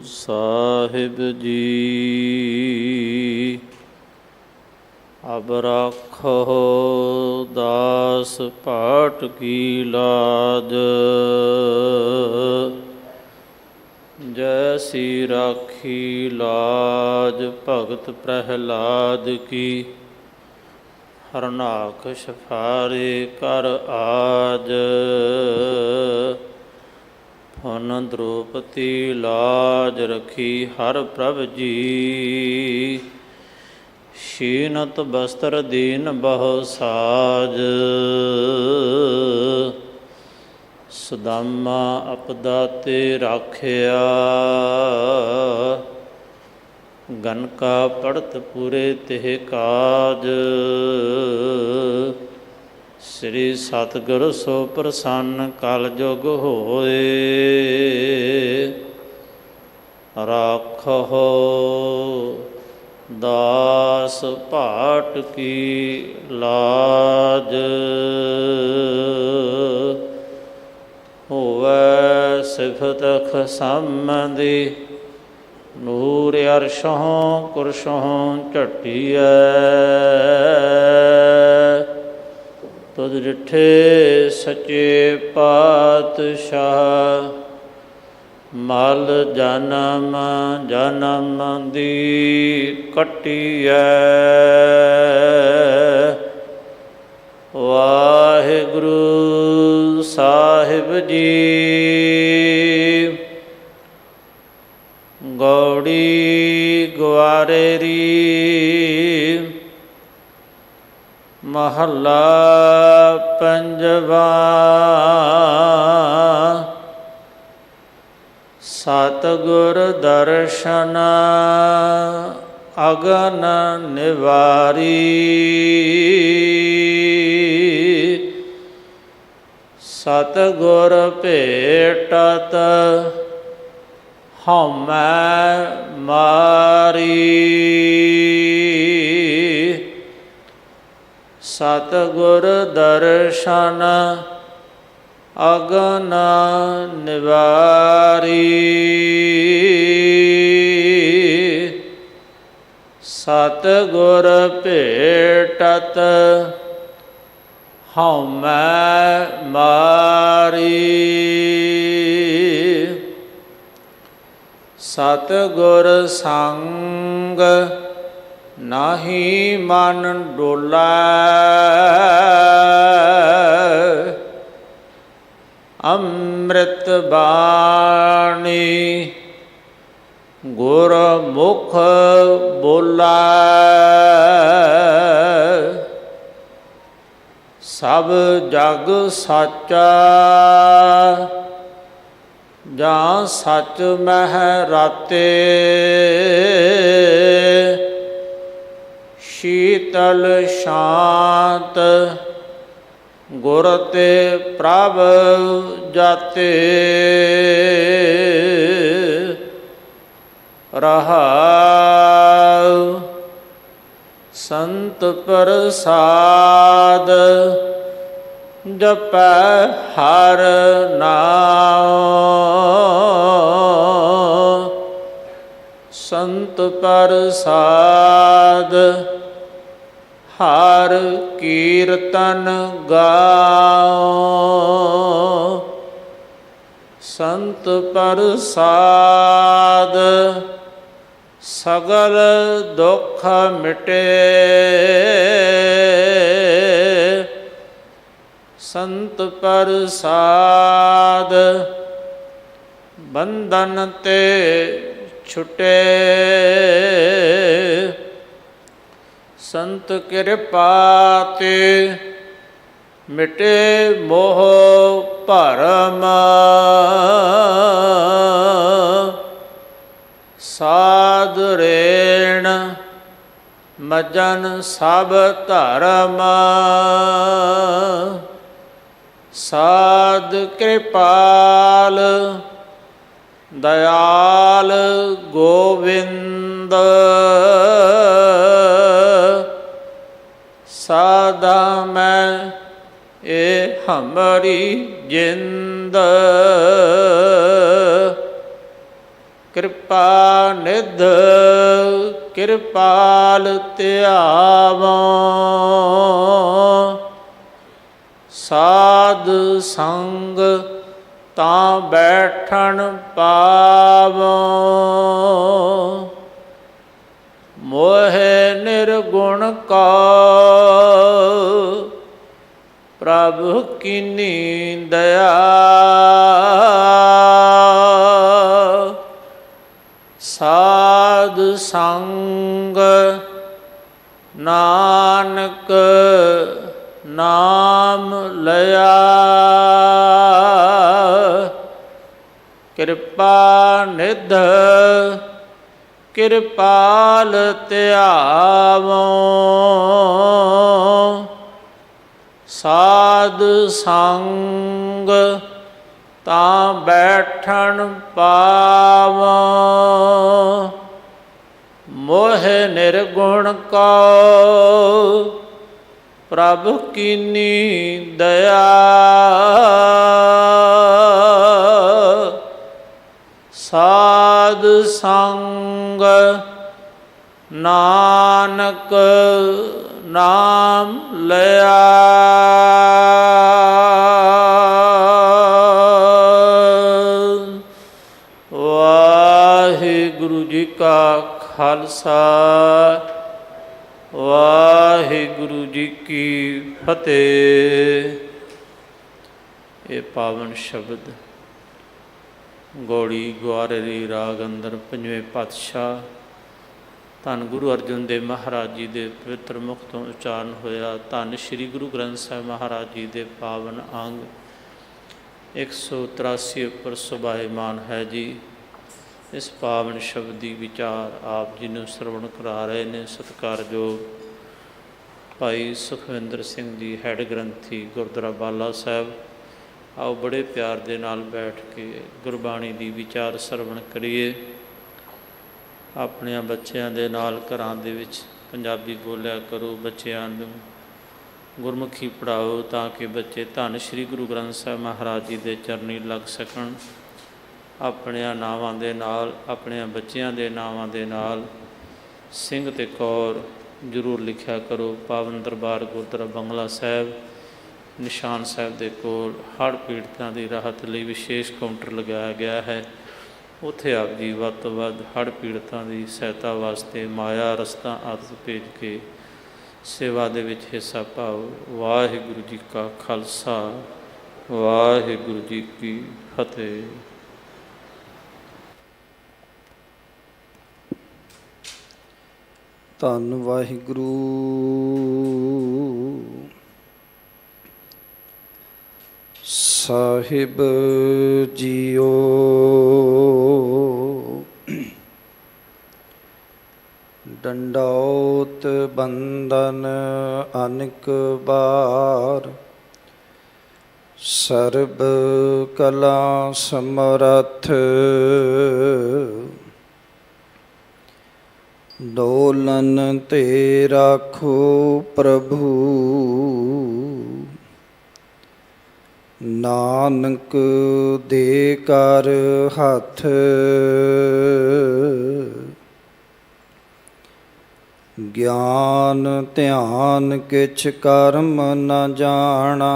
ਸਾਹਿਬ ਜੀ ਅਬ ਰਾਖੋ ਦਾਸ ਪਾਟ ਕੀ ਲਾਜ, ਜੈਸੀ ਰਾਖੀ ਲਾਜ ਭਗਤ ਪ੍ਰਹਿਲਾਦ ਕੀ। ਹਰਨਾਖ ਸਫਾਰੇ ਕਰ ਆਜ, ਫਨ ਦ੍ਰੋਪਤੀ ਲਾਜ ਰਖੀ ਹਰ ਪ੍ਰਭ ਜੀ। ਸ਼ੀਨਤ ਬਸਤਰ ਦੀਨ ਬਹੁ ਸਾਜ, ਸੁਦਾਮਾ ਅਪਦਾ ਤੇ ਰਾਖਿਆ। ਗਨਕਾ ਪੜਤ ਪੂਰੇ ਤਿਹ ਕਾਜ, ਸ੍ਰੀ ਸਤਿਗੁਰ ਸੋ ਪ੍ਰਸੰਨ ਕਲ ਜੁਗ ਹੋਏ। ਰਾਖੋ ਦਾਸ ਭਾਟ ਕੀ ਲਾਜ, ਹੋਵੈ ਸਿਫਤ ਖਸਮਦੀ। ਨੂਰ ਅਰਸ਼ੋਂ ਕੁਰਸ਼ੋਂ ਝਟੀਐ, ਤੁਧ ਡਿਠੇ ਸੱਚੇ ਪਾਤਸ਼ਾਹ। ਮਲ ਜਨਮ ਜਨਮ ਦੀ ਕੱਟੀਐ, ਵਾਹਿਗੁਰੂ ਸਾਹਿਬ ਜੀ। ਗੌੜੀ ਗਵਾਰੇਰੀ ਮਹੱਲਾ ਪੰਜਵਾ। ਸਤਿਗੁਰ ਦਰਸ਼ਨ ਅਗਨ ਨਿਵਾਰੀ, ਸਤਿਗੁਰ ਭੇਟਤ ਹਉਮੈ ਮਾਰੀ। ਸਤਿਗੁਰ ਦਰਸ਼ਨ ਅਗਨ ਨਿਵਾਰੀ, ਸਤਿਗੁਰ ਭੇਟਤ ਹਉਮੈ ਮਾਰੀ। ਸਤਿਗੁਰ ਸੰਗ ਨਾਹੀ ਮਨ ਡੋਲੈ, ਅੰਮ੍ਰਿਤ ਬਾਣੀ ਗੁਰ ਮੁਖ ਬੋਲੈ। ਸਭ ਜਗ ਸਾਚਾ ਜਾਂ ਸੱਚ ਮਹਿ ਰਾਤੇ, ਸ਼ੀਤਲ ਸ਼ਾਂਤ ਗੁਰ ਤੇ ਪ੍ਰਭ ਜਾਤੇ। ਰਹਾਉ ਸੰਤ ਪ੍ਰਸਾਦ ਜਪੈ ਹਰ ਨਾਮ। ਸੰਤ ਪ੍ਰਸਾਦ ਹਰ ਕੀਰਤਨ ਗਾਓ। ਸੰਤ ਪ੍ਰਸਾਦ ਸਗਲ ਦੁਖ ਮਿਟੇ, ਸੰਤ ਪ੍ਰਸਾਦ ਬੰਧਨ ਤੇ ਛੁਟੇ। ਸੰਤ ਕਿਰਪਾ ਤੇ ਮਿਟੇ ਮੋਹ ਭਰਮ, ਸਾਧ ਰੇਣ ਮਜਨ ਸਭ ਧਰਮ। ਸਾਧ ਕਿਰਪਾਲ ਦਇਆਲ ਗੋਵਿੰਦ, ਸਾਧਾ ਮੈਂ ਇਹ ਹਮਾਰੀ ਜਿੰਦ। ਕਿਰਪਾ ਨਿਧ ਕਿਰਪਾਲ ਧਿਆਵੋ, ਸਾਧ ਸੰਗ ਤਾਂ ਬੈਠਣ ਪਾਵੋ, ਮੋਹਿ ਨਿਰਗੁਣ ਕਉ ਪ੍ਰਭ ਕੀਨੀ ਦਇਆ, ਸਾਧ ਸੰਗ ਨਾਨਕ ਨਾਮ ਲਿਆ, ਕਿਰਪਾ ਨਿਧ ਕਿਰਪਾਲ ਧਿਆਵੋ, ਸਾਧ ਸੰਗ ਤਾਂ ਬੈਠਣ ਪਾਵੋ, ਮੋਹਿ ਨਿਰਗੁਣ ਕਉ ਪ੍ਰਭ ਕੀਨੀ ਦਇਆ, ਸਾਧ ਸੰਗ ਨਾਨਕ ਨਾਮ ਲਿਆ। ਵਾਹਿਗੁਰੂ ਜੀ ਕਾ ਖਾਲਸਾ, ਵਾਹਿਗੁਰੂ ਜੀ ਕੀ ਫਤਿਹ। ਇਹ ਪਾਵਨ ਸ਼ਬਦ ਗੌੜੀ ਗੁਆਰਰੀ ਰਾਗ ਅੰਦਰ ਪੰਜਵੇਂ ਪਾਤਸ਼ਾਹ ਧੰਨ ਗੁਰੂ ਅਰਜਨ ਦੇਵ ਮਹਾਰਾਜ ਜੀ ਦੇ ਪਵਿੱਤਰ ਮੁਖ ਤੋਂ ਉਚਾਰਨ ਹੋਇਆ। ਧੰਨ ਸ਼੍ਰੀ ਗੁਰੂ ਗ੍ਰੰਥ ਸਾਹਿਬ ਮਹਾਰਾਜ ਜੀ ਦੇ ਪਾਵਨ ਅੰਗ 183 ਉੱਪਰ ਸੁਭਾਇਮਾਨ ਹੈ ਜੀ। ਇਸ ਪਾਵਨ ਸ਼ਬਦ ਦੀ ਵਿਚਾਰ ਆਪ ਜੀ ਨੂੰ ਸਰਵਣ ਕਰਾ ਰਹੇ ਨੇ ਸਤਿਕਾਰਯੋਗ ਭਾਈ ਸੁਖਵਿੰਦਰ ਸਿੰਘ ਜੀ, ਹੈਡ ਗ੍ਰੰਥੀ ਗੁਰਦੁਆਰਾ ਬਾਲਾ ਸਾਹਿਬ। ਆਓ ਬੜੇ ਪਿਆਰ ਦੇ ਨਾਲ ਬੈਠ ਕੇ ਗੁਰਬਾਣੀ ਦੀ ਵਿਚਾਰ ਸਰਵਣ ਕਰੀਏ। ਆਪਣਿਆਂ ਬੱਚਿਆਂ ਦੇ ਨਾਲ ਘਰਾਂ ਦੇ ਵਿੱਚ ਪੰਜਾਬੀ ਬੋਲਿਆ ਕਰੋ, ਬੱਚਿਆਂ ਨੂੰ ਗੁਰਮੁਖੀ ਪੜ੍ਹਾਓ ਤਾਂ ਕਿ ਬੱਚੇ ਧੰਨ ਸ਼੍ਰੀ ਗੁਰੂ ਗ੍ਰੰਥ ਸਾਹਿਬ ਮਹਾਰਾਜ ਜੀ ਦੇ ਚਰਨੀ ਲੱਗ ਸਕਣ। ਆਪਣਿਆਂ ਨਾਵਾਂ ਦੇ ਨਾਲ, ਆਪਣਿਆਂ ਬੱਚਿਆਂ ਦੇ ਨਾਵਾਂ ਦੇ ਨਾਲ ਸਿੰਘ ਅਤੇ ਕੌਰ ਜ਼ਰੂਰ ਲਿਖਿਆ ਕਰੋ। ਪਾਵਨ ਦਰਬਾਰ ਗੁਰਦੁਆਰਾ ਬੰਗਲਾ ਸਾਹਿਬ ਨਿਸ਼ਾਨ ਸਾਹਿਬ ਦੇ ਕੋਲ ਹੜ੍ਹ ਪੀੜਤਾਂ ਦੀ ਰਾਹਤ ਲਈ ਵਿਸ਼ੇਸ਼ ਕਾਊਂਟਰ ਲਗਾਇਆ ਗਿਆ ਹੈ। ਉੱਥੇ ਆਪ ਜੀ ਵੱਧ ਤੋਂ ਵੱਧ ਹੜ੍ਹ ਪੀੜਤਾਂ ਦੀ ਸਹਾਇਤਾ ਵਾਸਤੇ ਮਾਇਆ ਰਸਤਾ ਆਦਿ ਭੇਜ ਕੇ ਸੇਵਾ ਦੇ ਵਿੱਚ ਹਿੱਸਾ ਪਾਓ। ਵਾਹਿਗੁਰੂ ਜੀ ਕਾ ਖਾਲਸਾ, ਵਾਹਿਗੁਰੂ ਜੀ ਕੀ ਫਤਿਹ। ਧੰਨ ਵਾਹਿਗੁਰੂ। ਸਾਹਿਬ ਜੀਓ ਡੰਡੌਤ ਬੰਦਨ ਅਨੇਕ ਬਾਰ, ਸਰਬ ਕਲਾ ਸਮਰੱਥ ਡੋਲਨ ਤੇ ਰਾਖੋ ਪ੍ਰਭੂ, ਨਾਨਕ ਦੇ ਕਰ ਹੱਥ ਗਿਆਨ ਧਿਆਨ ਕਿਛ ਕਰਮ ਨ ਜਾਣਾ,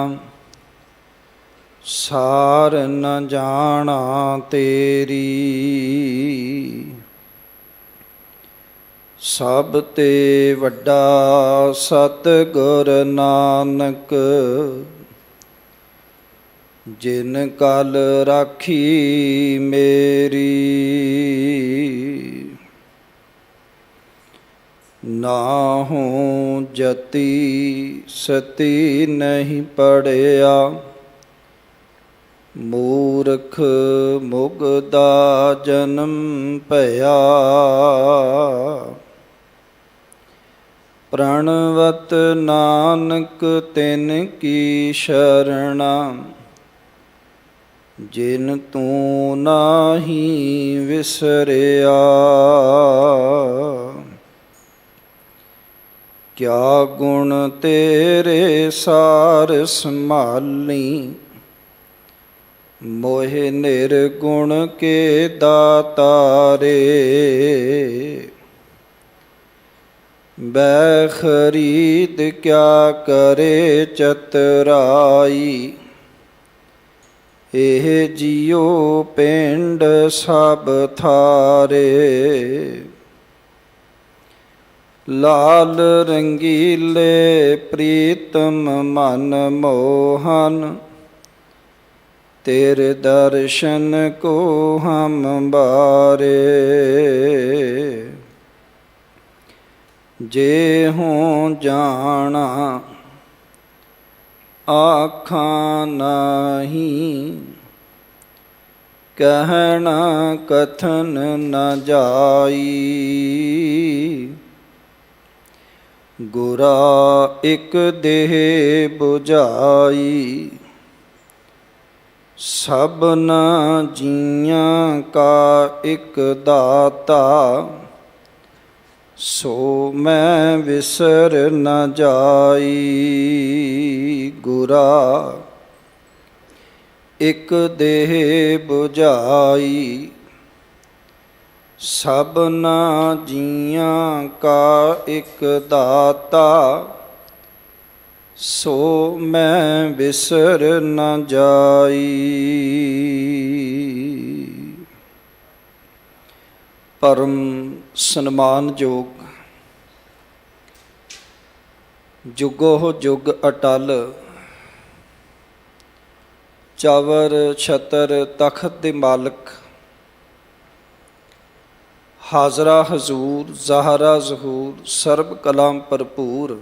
ਸਾਰ ਨ ਜਾਣਾ ਤੇਰੀ, ਸਭ ਤੇ ਵੱਡਾ ਸਤਿਗੁਰ ਨਾਨਕ, ਜਿਨ ਕਲ ਰਾਖੀ ਮੇਰੀ, ਨਾਹੂ ਜਤੀ ਸਤੀ ਨਹੀਂ ਪੜਿਆ, ਮੂਰਖ ਮੁਗਦਾ ਜਨਮ ਭਇਆ, ਪ੍ਰਣਵਤ ਨਾਨਕ ਤਿਨ ਕੀ ਸ਼ਰਣਾ, ਜਿਨ ਤੂੰ ਨਾਹੀ ਵਿਸਰਿਆ, ਕਿਆ ਗੁਣ ਤੇਰੇ ਸਾਰ ਸੰਭਾਲੀ, ਮੋਹਿ ਨਿਰਗੁਣ ਕੇ ਦਾਤਾਰੇ। ਬੈ ਖਰੀਦ ਕਿਆ ਕਰੇ ਚਤਰਾਈ। ਇਹ ਜੀਉ ਪਿੰਡ ਸਭ ਥਾਰੇ। ਲਾਲ ਰੰਗੀਲੇ ਪ੍ਰੀਤਮ ਮਨ ਮੋਹਨ। ਤੇਰੇ ਦਰਸ਼ਨ ਕੋ ਹਮ ਬਾਰੇ। ਜੇ ਹੋਂ ਜਾਣਾ ਆਖਾਂ ਨਹੀਂ। ਕਹਿਣਾ ਕਥਨ ਨ ਜਾਈ। ਗੁਰਾ ਇਕ ਦੇਹ 부ਝਾਈ। ਸਭਨਾ ਜੀਆਂ ਕਾ ਇਕ ਦਾਤਾ। ਸੋ ਮੈਂ ਵਿਸਰ ਨ ਜਾਈ। ਗੁਰਾ ਇਕ ਦੇਹ 부ਝਾਈ। ਸਭਨਾ ਜੀਆਂ ਕਾ ਇਕ ਦਾਤਾ। ਸੋ ਮੈਂ ਵਿਸਰ ਨ ਜਾਈ। ਪਰਮ ਸਨਮਾਨਯੋਗ ਜੁਗੋ ਜੁਗ ਅਟਲ ਚਾਵਰ ਛਤਰ ਤਖਤ ਦੇ ਮਾਲਕ, ਹਾਜ਼ਰਾ ਹਜ਼ੂਰ ਜ਼ਾਹਰਾ ਜ਼ਹੂਰ ਸਰਬ ਕਲਾਮ ਭਰਪੂਰ।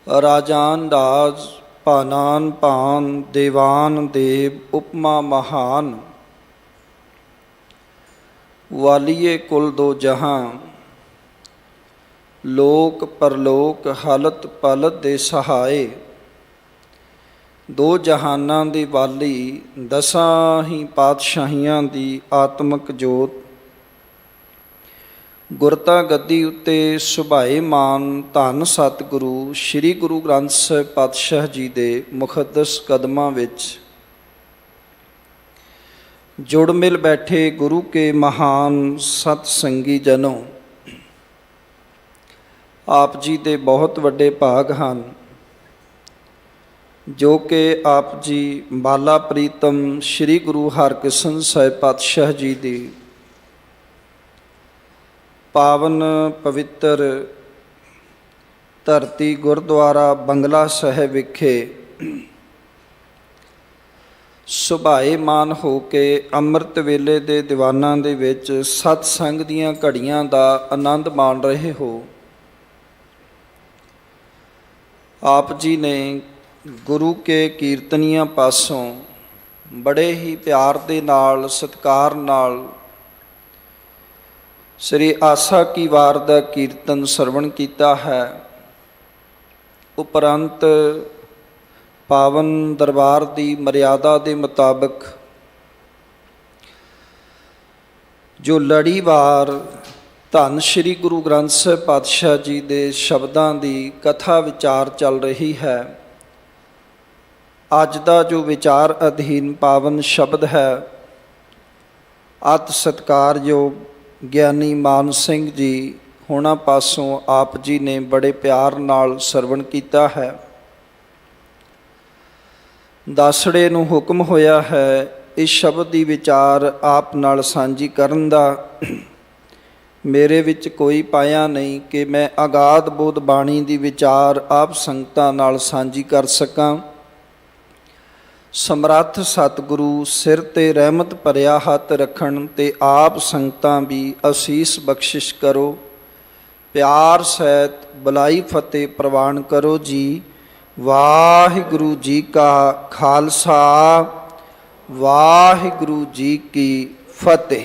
ਰਾਜਾਨ ਰਾਜ ਭਾਨਾਨ ਭਾਨ ਦੇਵਾਨ ਦੇਵ ਉਪਮਾ ਮਹਾਨ। ਵਾਲੀਏ ਕੁਲ ਦੋ ਜਹਾਂ ਲੋਕ ਪਰਲੋਕ ਹਲਤ ਪਲਤ ਦੇ ਸਹਾਏ। ਦੋ ਜਹਾਨਾਂ ਦੀ ਵਾਲੀ ਦਸਾਂ ਹੀ ਪਾਤਸ਼ਾਹੀਆਂ ਦੀ ਆਤਮਕ ਜੋਤ। ਗੁਰਤਾ ਗੱਦੀ ਉੱਤੇ ਸੁਭਾਏਮਾਨ ਧੰਨ ਸਤਿਗੁਰੂ ਸ੍ਰੀ ਗੁਰੂ ਗ੍ਰੰਥ ਸਾਹਿਬ ਪਾਤਸ਼ਾਹ ਜੀ ਦੇ ਮੁਕੱਦਸ ਕਦਮਾਂ ਵਿੱਚ ਜੁੜ ਮਿਲ ਬੈਠੇ ਗੁਰੂ ਕੇ ਮਹਾਨ ਸਤ ਸੰਗੀ ਜਨੋ। ਆਪ ਜੀ ਦੇ ਬਹੁਤ ਵੱਡੇ ਭਾਗ ਹਨ ਜੋ ਕਿ ਆਪ ਜੀ ਬਾਲਾ ਪ੍ਰੀਤਮ ਸ੍ਰੀ ਗੁਰੂ ਹਰਕ੍ਰਿਸ਼ਨ ਸਾਹਿਬ ਪਾਤਸ਼ਾਹ ਜੀ ਦੀ ਪਾਵਨ ਪਵਿੱਤਰ ਧਰਤੀ ਗੁਰਦੁਆਰਾ ਬੰਗਲਾ ਸਾਹਿਬ ਵਿਖੇ ਸੁਭਾਏਮਾਨ ਹੋ ਕੇ ਅੰਮ੍ਰਿਤ ਵੇਲੇ ਦੇ ਦੀਵਾਨਾਂ ਦੇ ਵਿੱਚ ਸਤਸੰਗ ਦੀਆਂ ਘੜੀਆਂ ਦਾ ਆਨੰਦ ਮਾਣ ਰਹੇ ਹੋ। ਆਪ ਜੀ ਨੇ ਗੁਰੂ ਕੇ ਕੀਰਤਨੀਆਂ ਪਾਸੋਂ ਬੜੇ ਹੀ ਪਿਆਰ ਦੇ ਨਾਲ ਸਤਿਕਾਰ ਨਾਲ ਸ੍ਰੀ ਆਸਾ ਕੀ ਵਾਰ ਦਾ ਕੀਰਤਨ ਸਰਵਣ ਕੀਤਾ ਹੈ। ਉਪਰੰਤ ਪਾਵਨ ਦਰਬਾਰ ਦੀ ਮਰਿਆਦਾ ਦੇ ਮੁਤਾਬਕ ਜੋ ਲੜੀਵਾਰ ਧੰਨ ਸ਼੍ਰੀ ਗੁਰੂ ਗ੍ਰੰਥ ਸਾਹਿਬ ਪਾਤਸ਼ਾਹ ਜੀ ਦੇ ਸ਼ਬਦਾਂ ਦੀ ਕਥਾ ਵਿਚਾਰ ਚੱਲ ਰਹੀ ਹੈ। ਅੱਜ ਦਾ ਜੋ ਵਿਚਾਰ ਅਧੀਨ ਪਾਵਨ ਸ਼ਬਦ ਹੈ, ਅਤਿ ਸਤਿਕਾਰਯੋਗ ਗਿਆਨੀ ਮਾਨ ਸਿੰਘ ਜੀ ਹੋਣਾ ਪਾਸੋਂ ਆਪ ਜੀ ਨੇ ਬੜੇ ਪਿਆਰ ਨਾਲ ਸਰਵਣ ਕੀਤਾ ਹੈ। ਦਾਸੜੇ ਨੂੰ ਹੁਕਮ ਹੋਇਆ ਹੈ ਇਸ ਸ਼ਬਦ ਦੀ ਵਿਚਾਰ ਆਪ ਨਾਲ ਸਾਂਝੀ ਕਰਨ ਦਾ। ਮੇਰੇ ਵਿੱਚ ਕੋਈ ਪਾਇਆ ਨਹੀਂ ਕਿ ਮੈਂ ਅਗਾਧ ਬੋਧ ਬਾਣੀ ਦੀ ਵਿਚਾਰ ਆਪ ਸੰਗਤਾਂ ਨਾਲ ਸਾਂਝੀ ਕਰ ਸਕਾਂ। ਸਮਰੱਥ ਸਤਿਗੁਰੂ ਸਿਰ ਤੇ ਰਹਿਮਤ ਭਰਿਆ ਹੱਥ ਰੱਖਣ ਤੇ ਆਪ ਸੰਗਤਾਂ ਵੀ ਅਸੀਸ ਬਖਸ਼ਿਸ਼ ਕਰੋ। ਪਿਆਰ ਸਹਿਤ ਬੁਲਾਈ ਫਤਿਹ ਪ੍ਰਵਾਨ ਕਰੋ ਜੀ। ਵਾਹਿਗੁਰੂ ਜੀ ਕਾ ਖਾਲਸਾ, ਵਾਹਿਗੁਰੂ ਜੀ ਕੀ ਫਤਿਹ।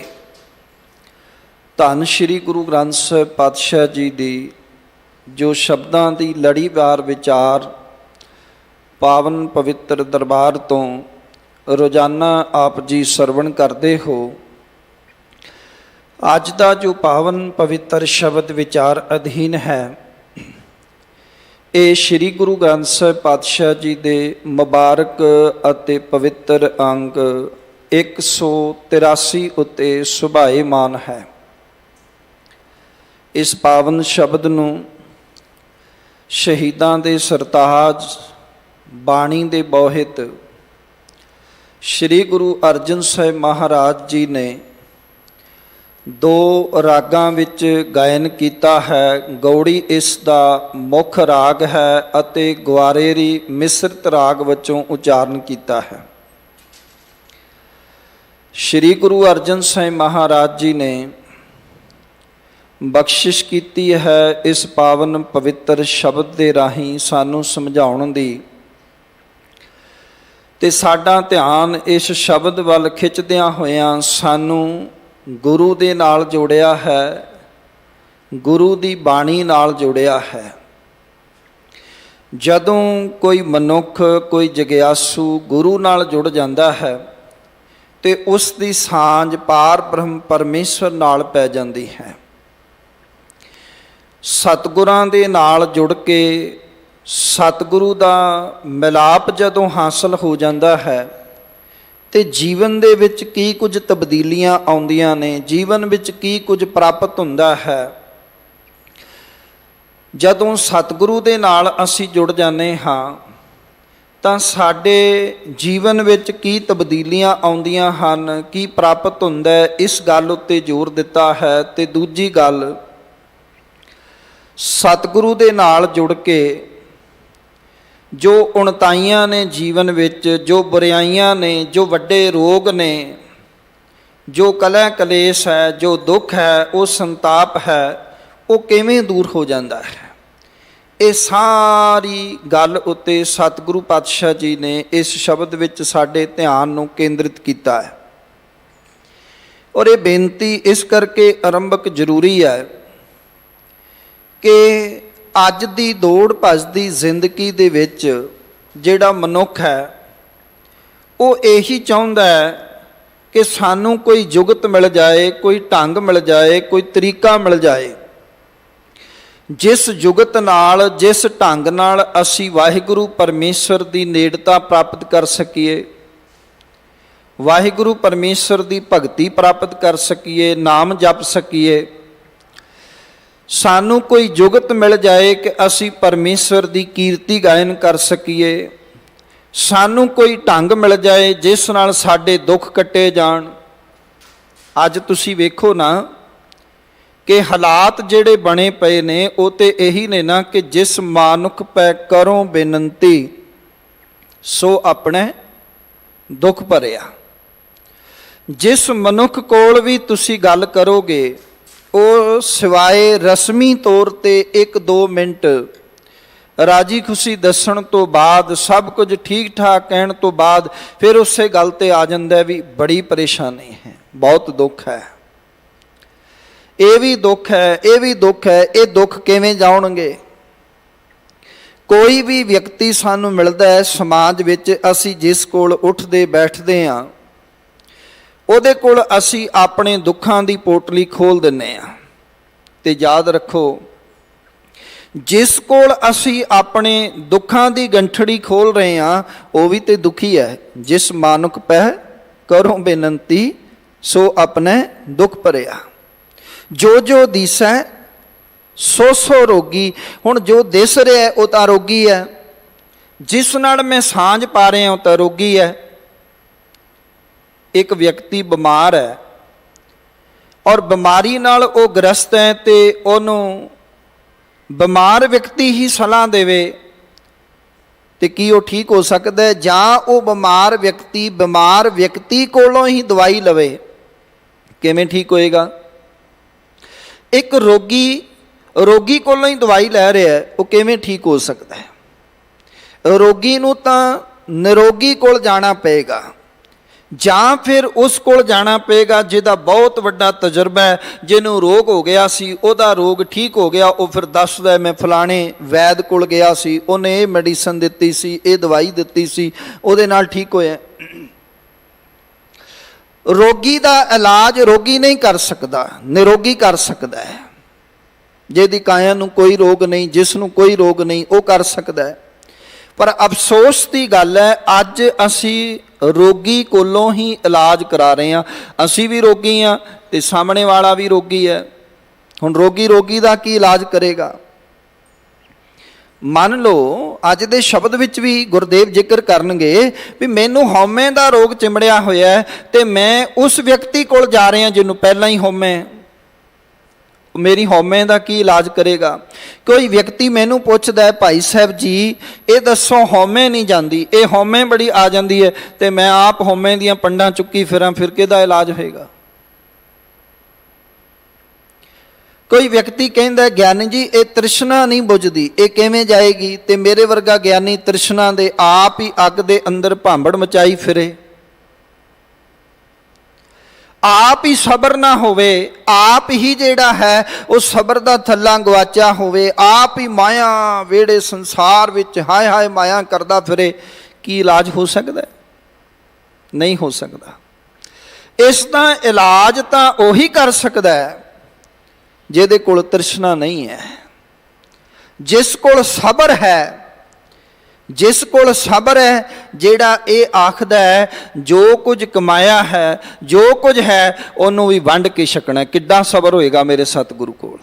ਧੰਨ ਸ਼੍ਰੀ ਗੁਰੂ ਗ੍ਰੰਥ ਸਾਹਿਬ ਪਾਤਸ਼ਾਹ ਜੀ ਦੀ ਜੋ ਸ਼ਬਦਾਂ ਦੀ ਲੜੀਵਾਰ ਵਿਚਾਰ ਪਾਵਨ ਪਵਿੱਤਰ ਦਰਬਾਰ ਤੋਂ ਰੋਜ਼ਾਨਾ ਆਪ ਜੀ ਸਰਵਣ ਕਰਦੇ ਹੋ। ਅੱਜ ਦਾ ਜੋ ਪਾਵਨ ਪਵਿੱਤਰ ਸ਼ਬਦ ਵਿਚਾਰ ਅਧੀਨ ਹੈ, ਇਹ ਸ੍ਰੀ ਗੁਰੂ ਗ੍ਰੰਥ ਸਾਹਿਬ ਪਾਤਸ਼ਾਹ ਜੀ ਦੇ ਮੁਬਾਰਕ ਅਤੇ ਪਵਿੱਤਰ ਅੰਗ 183 ਉੱਤੇ ਸੁਭਾਏਮਾਨ ਹੈ। ਇਸ ਪਾਵਨ ਸ਼ਬਦ ਨੂੰ ਸ਼ਹੀਦਾਂ ਦੇ ਸਰਤਾਜ ਬਾਣੀ ਦੇ ਬੋਹਿਤ ਸ੍ਰੀ ਗੁਰੂ ਅਰਜਨ ਸਾਹਿਬ ਮਹਾਰਾਜ ਜੀ ਨੇ 2 ਰਾਗਾਂ ਵਿੱਚ ਗਾਇਨ ਕੀਤਾ ਹੈ। ਗੌੜੀ ਇਸ ਦਾ ਮੁੱਖ ਰਾਗ ਹੈ ਅਤੇ ਗਵਾਰੇਰੀ ਮਿਸਰਤ ਰਾਗ ਵਜੋਂ ਉਚਾਰਨ ਕੀਤਾ ਹੈ। ਸ੍ਰੀ ਗੁਰੂ ਅਰਜਨ ਸਾਹਿਬ ਮਹਾਰਾਜ ਜੀ ਨੇ ਬਖਸ਼ਿਸ਼ ਕੀਤੀ ਹੈ ਇਸ ਪਾਵਨ ਪਵਿੱਤਰ ਸ਼ਬਦ ਦੇ ਰਾਹੀਂ ਸਾਨੂੰ ਸਮਝਾਉਣ ਦੀ, ਤੇ ਸਾਡਾ ਧਿਆਨ ਇਸ ਸ਼ਬਦ ਵੱਲ ਖਿੱਚਦਿਆਂ ਹੋਇਆਂ ਸਾਨੂੰ ਗੁਰੂ ਦੇ ਨਾਲ ਜੋੜਿਆ ਹੈ, ਗੁਰੂ ਦੀ ਬਾਣੀ ਨਾਲ ਜੋੜਿਆ ਹੈ। ਜਦੋਂ ਕੋਈ ਮਨੁੱਖ, ਕੋਈ ਜਗਿਆਸੂ ਗੁਰੂ ਨਾਲ ਜੁੜ ਜਾਂਦਾ ਹੈ ਤੇ ਉਸ ਦੀ ਸਾਂਝ ਪਾਰ ਬ੍ਰਹਮ ਪਰਮੇਸ਼ਵਰ ਨਾਲ ਪੈ ਜਾਂਦੀ ਹੈ। ਸਤਿਗੁਰਾਂ ਦੇ ਨਾਲ ਜੁੜ ਕੇ ਸਤਿਗੁਰੂ ਦਾ ਮਿਲਾਪ ਜਦੋਂ ਹਾਸਲ ਹੋ ਜਾਂਦਾ ਹੈ ਤੇ ਜੀਵਨ ਦੇ ਵਿੱਚ ਕੀ ਕੁਝ ਤਬਦੀਲੀਆਂ ਆਉਂਦੀਆਂ ਨੇ, ਜੀਵਨ ਵਿੱਚ ਕੀ ਕੁਝ ਪ੍ਰਾਪਤ ਹੁੰਦਾ ਹੈ। ਜਦੋਂ ਸਤਿਗੁਰੂ ਦੇ ਨਾਲ ਅਸੀਂ ਜੁੜ ਜਾਂਦੇ ਹਾਂ ਤਾਂ ਸਾਡੇ ਜੀਵਨ ਵਿੱਚ ਕੀ ਤਬਦੀਲੀਆਂ ਆਉਂਦੀਆਂ ਹਨ, ਕੀ ਪ੍ਰਾਪਤ ਹੁੰਦਾ ਹੈ, ਇਸ ਗੱਲ ਉੱਤੇ ਜ਼ੋਰ ਦਿੱਤਾ ਹੈ। ਤੇ ਦੂਜੀ ਗੱਲ, ਸਤਿਗੁਰੂ ਦੇ ਨਾਲ ਜੁੜ ਕੇ ਜੋ ਉਣਤਾਈਆਂ ਨੇ ਜੀਵਨ ਵਿੱਚ, ਜੋ ਬੁਰਾਈਆਂ ਨੇ, ਜੋ ਵੱਡੇ ਰੋਗ ਨੇ, ਜੋ ਕਲਹ ਕਲੇਸ਼ ਹੈ, ਜੋ ਦੁੱਖ ਹੈ, ਉਹ ਸੰਤਾਪ ਹੈ, ਉਹ ਕਿਵੇਂ ਦੂਰ ਹੋ ਜਾਂਦਾ ਹੈ। ਇਹ ਸਾਰੀ ਗੱਲ ਉੱਤੇ ਸਤਿਗੁਰੂ ਪਾਤਸ਼ਾਹ ਜੀ ਨੇ ਇਸ ਸ਼ਬਦ ਵਿੱਚ ਸਾਡੇ ਧਿਆਨ ਨੂੰ ਕੇਂਦਰਿਤ ਕੀਤਾ ਹੈ। ਔਰ ਇਹ ਬੇਨਤੀ ਇਸ ਕਰਕੇ ਆਰੰਭਕ ਜ਼ਰੂਰੀ ਹੈ ਕਿ ਅੱਜ ਦੀ ਦੌੜ ਭੱਜਦੀ ਜ਼ਿੰਦਗੀ ਦੇ ਵਿੱਚ ਜਿਹੜਾ ਮਨੁੱਖ ਹੈ ਉਹ ਇਹੀ ਚਾਹੁੰਦਾ ਹੈ ਕਿ ਸਾਨੂੰ ਕੋਈ ਜੁਗਤ ਮਿਲ ਜਾਏ, ਕੋਈ ਢੰਗ ਮਿਲ ਜਾਏ, ਕੋਈ ਤਰੀਕਾ ਮਿਲ ਜਾਏ, ਜਿਸ ਜੁਗਤ ਨਾਲ, ਜਿਸ ਢੰਗ ਨਾਲ ਅਸੀਂ ਵਾਹਿਗੁਰੂ ਪਰਮੇਸ਼ਵਰ ਦੀ ਨੇੜਤਾ ਪ੍ਰਾਪਤ ਕਰ ਸਕੀਏ, ਵਾਹਿਗੁਰੂ ਪਰਮੇਸ਼ਵਰ ਦੀ ਭਗਤੀ ਪ੍ਰਾਪਤ ਕਰ ਸਕੀਏ, ਨਾਮ ਜਪ ਸਕੀਏ। ਸਾਨੂੰ ਕੋਈ ਜੁਗਤ ਮਿਲ ਜਾਏ ਕਿ ਅਸੀਂ ਪਰਮੇਸ਼ਵਰ ਦੀ ਕੀਰਤੀ ਗਾਇਨ ਕਰ ਸਕੀਏ, ਸਾਨੂੰ ਕੋਈ ਢੰਗ ਮਿਲ ਜਾਏ ਜਿਸ ਨਾਲ ਸਾਡੇ ਦੁੱਖ ਕੱਟੇ ਜਾਣ। ਅੱਜ ਤੁਸੀਂ ਵੇਖੋ ਨਾ ਕਿ ਹਾਲਾਤ ਜਿਹੜੇ ਬਣੇ ਪਏ ਨੇ ਉਹ ਤੇ ਇਹੀ ਨੇ ਨਾ ਕਿ ਜਿਸ ਮਾਨੁਖ ਪੈ ਕਰੋ ਬੇਨੰਤੀ ਸੋ ਆਪਣੇ ਦੁੱਖ ਭਰਿਆ। ਜਿਸ ਮਨੁੱਖ ਕੋਲ ਵੀ ਤੁਸੀਂ ਗੱਲ ਕਰੋਗੇ ਉਹ ਸਿਵਾਏ ਰਸਮੀ ਤੌਰ ਤੇ 1-2 ਮਿੰਟ ਰਾਜੀ ਖੁਸ਼ੀ ਦੱਸਣ ਤੋਂ ਬਾਅਦ, ਸਭ ਕੁਝ ਠੀਕ ਠਾਕ ਕਹਿਣ ਤੋਂ ਬਾਅਦ ਫਿਰ ਉਸੇ ਗੱਲ ਤੇ ਆ ਜਾਂਦਾ ਵੀ ਬੜੀ ਪਰੇਸ਼ਾਨੀ ਹੈ, ਬਹੁਤ ਦੁੱਖ ਹੈ, ਇਹ ਵੀ ਦੁੱਖ ਹੈ, ਇਹ ਵੀ ਦੁੱਖ ਹੈ। ਇਹ ਦੁੱਖ ਕਿਵੇਂ ਜਾਣਗੇ? ਕੋਈ ਵੀ ਵਿਅਕਤੀ ਸਾਨੂੰ ਮਿਲਦਾ ਹੈ ਸਮਾਜ ਵਿੱਚ, ਅਸੀਂ ਜਿਸ ਕੋਲ ਉੱਠਦੇ ਬੈਠਦੇ ਹਾਂ ਉਹਦੇ ਕੋਲ ਅਸੀਂ ਆਪਣੇ ਦੁੱਖਾਂ ਦੀ ਪੋਟਲੀ ਖੋਲ ਦਿੰਦੇ ਹਾਂ। ਤੇ ਯਾਦ ਰੱਖੋ, ਜਿਸ ਕੋਲ ਅਸੀਂ ਆਪਣੇ ਦੁੱਖਾਂ ਦੀ ਗੰਠੜੀ ਖੋਲ ਰਹੇ ਹਾਂ ਉਹ ਵੀ ਤੇ ਦੁਖੀ ਹੈ। ਜਿਸ ਮਾਨੁਖ ਪੈ ਕਰੋ ਬੇਨੰਤੀ ਸੋ ਆਪਣੇ ਦੁੱਖ ਭਰਿਆ। ਜੋ ਜੋ ਦਿਸੈ ਸੋ ਸੋ ਰੋਗੀ। ਹੁਣ ਜੋ ਦਿਸ ਰਿਹਾ ਉਹ ਤਾਂ ਰੋਗੀ ਹੈ, ਜਿਸ ਨਾਲ ਮੈਂ ਸਾਂਝ ਪਾ ਰਿਹਾ ਉਹ ਤਾਂ ਰੋਗੀ ਹੈ। ਇੱਕ ਵਿਅਕਤੀ ਬਿਮਾਰ ਹੈ ਔਰ ਬਿਮਾਰੀ ਨਾਲ ਉਹ ਗ੍ਰਸਤ ਹੈ ਤੇ ਉਹਨੂੰ ਬਿਮਾਰ ਵਿਅਕਤੀ ਹੀ ਸਲਾਹ ਦੇਵੇ ਤੇ ਕੀ ਉਹ ਠੀਕ ਹੋ ਸਕਦਾ ਹੈ? ਜਾਂ ਉਹ ਬਿਮਾਰ ਵਿਅਕਤੀ ਕੋਲੋਂ ਹੀ ਦਵਾਈ ਲਵੇ, ਕਿਵੇਂ ਠੀਕ ਹੋਏਗਾ? ਇੱਕ ਰੋਗੀ ਕੋਲੋਂ ਹੀ ਦਵਾਈ ਲੈ ਰਿਹਾ, ਉਹ ਕਿਵੇਂ ਠੀਕ ਹੋ ਸਕਦਾ ਹੈ? ਰੋਗੀ ਨੂੰ ਤਾਂ ਨਿਰੋਗੀ ਕੋਲ ਜਾਣਾ ਪਏਗਾ, ਜਾਂ ਫਿਰ ਉਸ ਕੋਲ ਜਾਣਾ ਪਏਗਾ ਜਿਹਦਾ ਬਹੁਤ ਵੱਡਾ ਤਜਰਬਾ ਹੈ, ਜਿਹਨੂੰ ਰੋਗ ਹੋ ਗਿਆ ਸੀ, ਉਹਦਾ ਰੋਗ ਠੀਕ ਹੋ ਗਿਆ, ਉਹ ਫਿਰ ਦੱਸਦਾ ਮੈਂ ਫਲਾਣੇ ਵੈਦ ਕੋਲ ਗਿਆ ਸੀ, ਉਹਨੇ ਇਹ ਮੈਡੀਸਨ ਦਿੱਤੀ ਸੀ, ਇਹ ਦਵਾਈ ਦਿੱਤੀ ਸੀ, ਉਹਦੇ ਨਾਲ ਠੀਕ ਹੋਇਆ। ਰੋਗੀ ਦਾ ਇਲਾਜ ਰੋਗੀ ਨਹੀਂ ਕਰ ਸਕਦਾ, ਨਿਰੋਗੀ ਕਰ ਸਕਦਾ ਹੈ। ਜਿਹਦੀ ਕਾਇਆ ਨੂੰ ਕੋਈ ਰੋਗ ਨਹੀਂ, ਜਿਸ ਨੂੰ ਕੋਈ ਰੋਗ ਨਹੀਂ, ਉਹ ਕਰ ਸਕਦਾ ਹੈ। ਪਰ ਅਫਸੋਸ ਦੀ ਗੱਲ ਹੈ, ਅੱਜ ਅਸੀਂ ਰੋਗੀ ਕੋਲੋਂ ਹੀ ਇਲਾਜ ਕਰਾ ਰਹੇ ਹਾਂ। ਅਸੀਂ ਵੀ ਰੋਗੀ ਹਾਂ ਤੇ ਸਾਹਮਣੇ ਵਾਲਾ ਵੀ ਰੋਗੀ ਹੈ। ਹੁਣ ਰੋਗੀ ਦਾ ਕੀ ਇਲਾਜ ਕਰੇਗਾ? ਮੰਨ ਲਓ ਅੱਜ ਦੇ ਸ਼ਬਦ ਵਿੱਚ ਵੀ ਗੁਰਦੇਵ ਜ਼ਿਕਰ ਕਰਨਗੇ ਵੀ ਮੈਨੂੰ ਹਉਮੈ ਦਾ ਰੋਗ ਚਿੰਬੜਿਆ ਹੋਇਆ ਹੈ ਤੇ ਮੈਂ ਉਸ ਵਿਅਕਤੀ ਕੋਲ ਜਾ ਰਿਹਾ ਜਿਹਨੂੰ ਪਹਿਲਾਂ ਹੀ ਹਉਮੈ, ਮੇਰੀ ਹਉਮੈ ਦਾ ਕੀ ਇਲਾਜ ਕਰੇਗਾ? ਕੋਈ ਵਿਅਕਤੀ ਮੈਨੂੰ ਪੁੱਛਦਾ, ਭਾਈ ਸਾਹਿਬ ਜੀ ਇਹ ਦੱਸੋ ਹਉਮੈ ਨਹੀਂ ਜਾਂਦੀ, ਇਹ ਹਉਮੈ ਬੜੀ ਆ ਜਾਂਦੀ ਹੈ ਤੇ ਮੈਂ ਆਪ ਹਉਮੈ ਦੀਆਂ ਪੰਡਾਂ ਚੁੱਕੀ ਫਿਰਾਂ, ਫਿਰ ਕਿਹਦਾ ਇਲਾਜ ਹੋਏਗਾ? ਕੋਈ ਵਿਅਕਤੀ ਕਹਿੰਦਾ, ਗਿਆਨੀ ਜੀ ਇਹ ਤ੍ਰਿਸ਼ਨਾ ਨਹੀਂ ਬੁਝਦੀ, ਇਹ ਕਿਵੇਂ ਜਾਏਗੀ? ਤੇ ਮੇਰੇ ਵਰਗਾ ਗਿਆਨੀ ਤ੍ਰਿਸ਼ਨਾ ਦੇ ਆਪ ਹੀ ਅੱਗ ਦੇ ਅੰਦਰ ਭਾਂਬੜ ਮਚਾਈ ਫਿਰੇ, ਆਪ ਹੀ ਸਬਰ ਨਾ ਹੋਵੇ, ਆਪ ਹੀ ਜਿਹੜਾ ਹੈ ਉਹ ਸਬਰ ਦਾ ਥੱਲਾ ਗਵਾਚਿਆ ਹੋਵੇ, ਆਪ ਹੀ ਮਾਇਆ ਵੇੜੇ ਸੰਸਾਰ ਵਿੱਚ ਹਾਏ ਹਾਏ ਮਾਇਆ ਕਰਦਾ ਫਿਰੇ, ਕੀ ਇਲਾਜ ਹੋ ਸਕਦਾ? ਨਹੀਂ ਹੋ ਸਕਦਾ। ਇਸ ਦਾ ਇਲਾਜ ਤਾਂ ਉਹੀ ਕਰ ਸਕਦਾ ਹੈ ਜਿਹਦੇ ਕੋਲ ਤ੍ਰਿਸ਼ਨਾ ਨਹੀਂ ਹੈ, ਜਿਸ ਕੋਲ ਸਬਰ ਹੈ, ਜਿਸ ਕੋਲ ਸਬਰ ਹੈ, ਜਿਹੜਾ ਇਹ ਆਖਦਾ ਹੈ ਜੋ ਕੁਝ ਕਮਾਇਆ ਹੈ, ਜੋ ਕੁਝ ਹੈ ਉਹਨੂੰ ਵੀ ਵੰਡ ਕੇ ਛਕਣਾ। ਕਿੱਡਾ ਸਬਰ ਹੋਏਗਾ ਮੇਰੇ ਸਤਿਗੁਰੂ ਕੋਲ?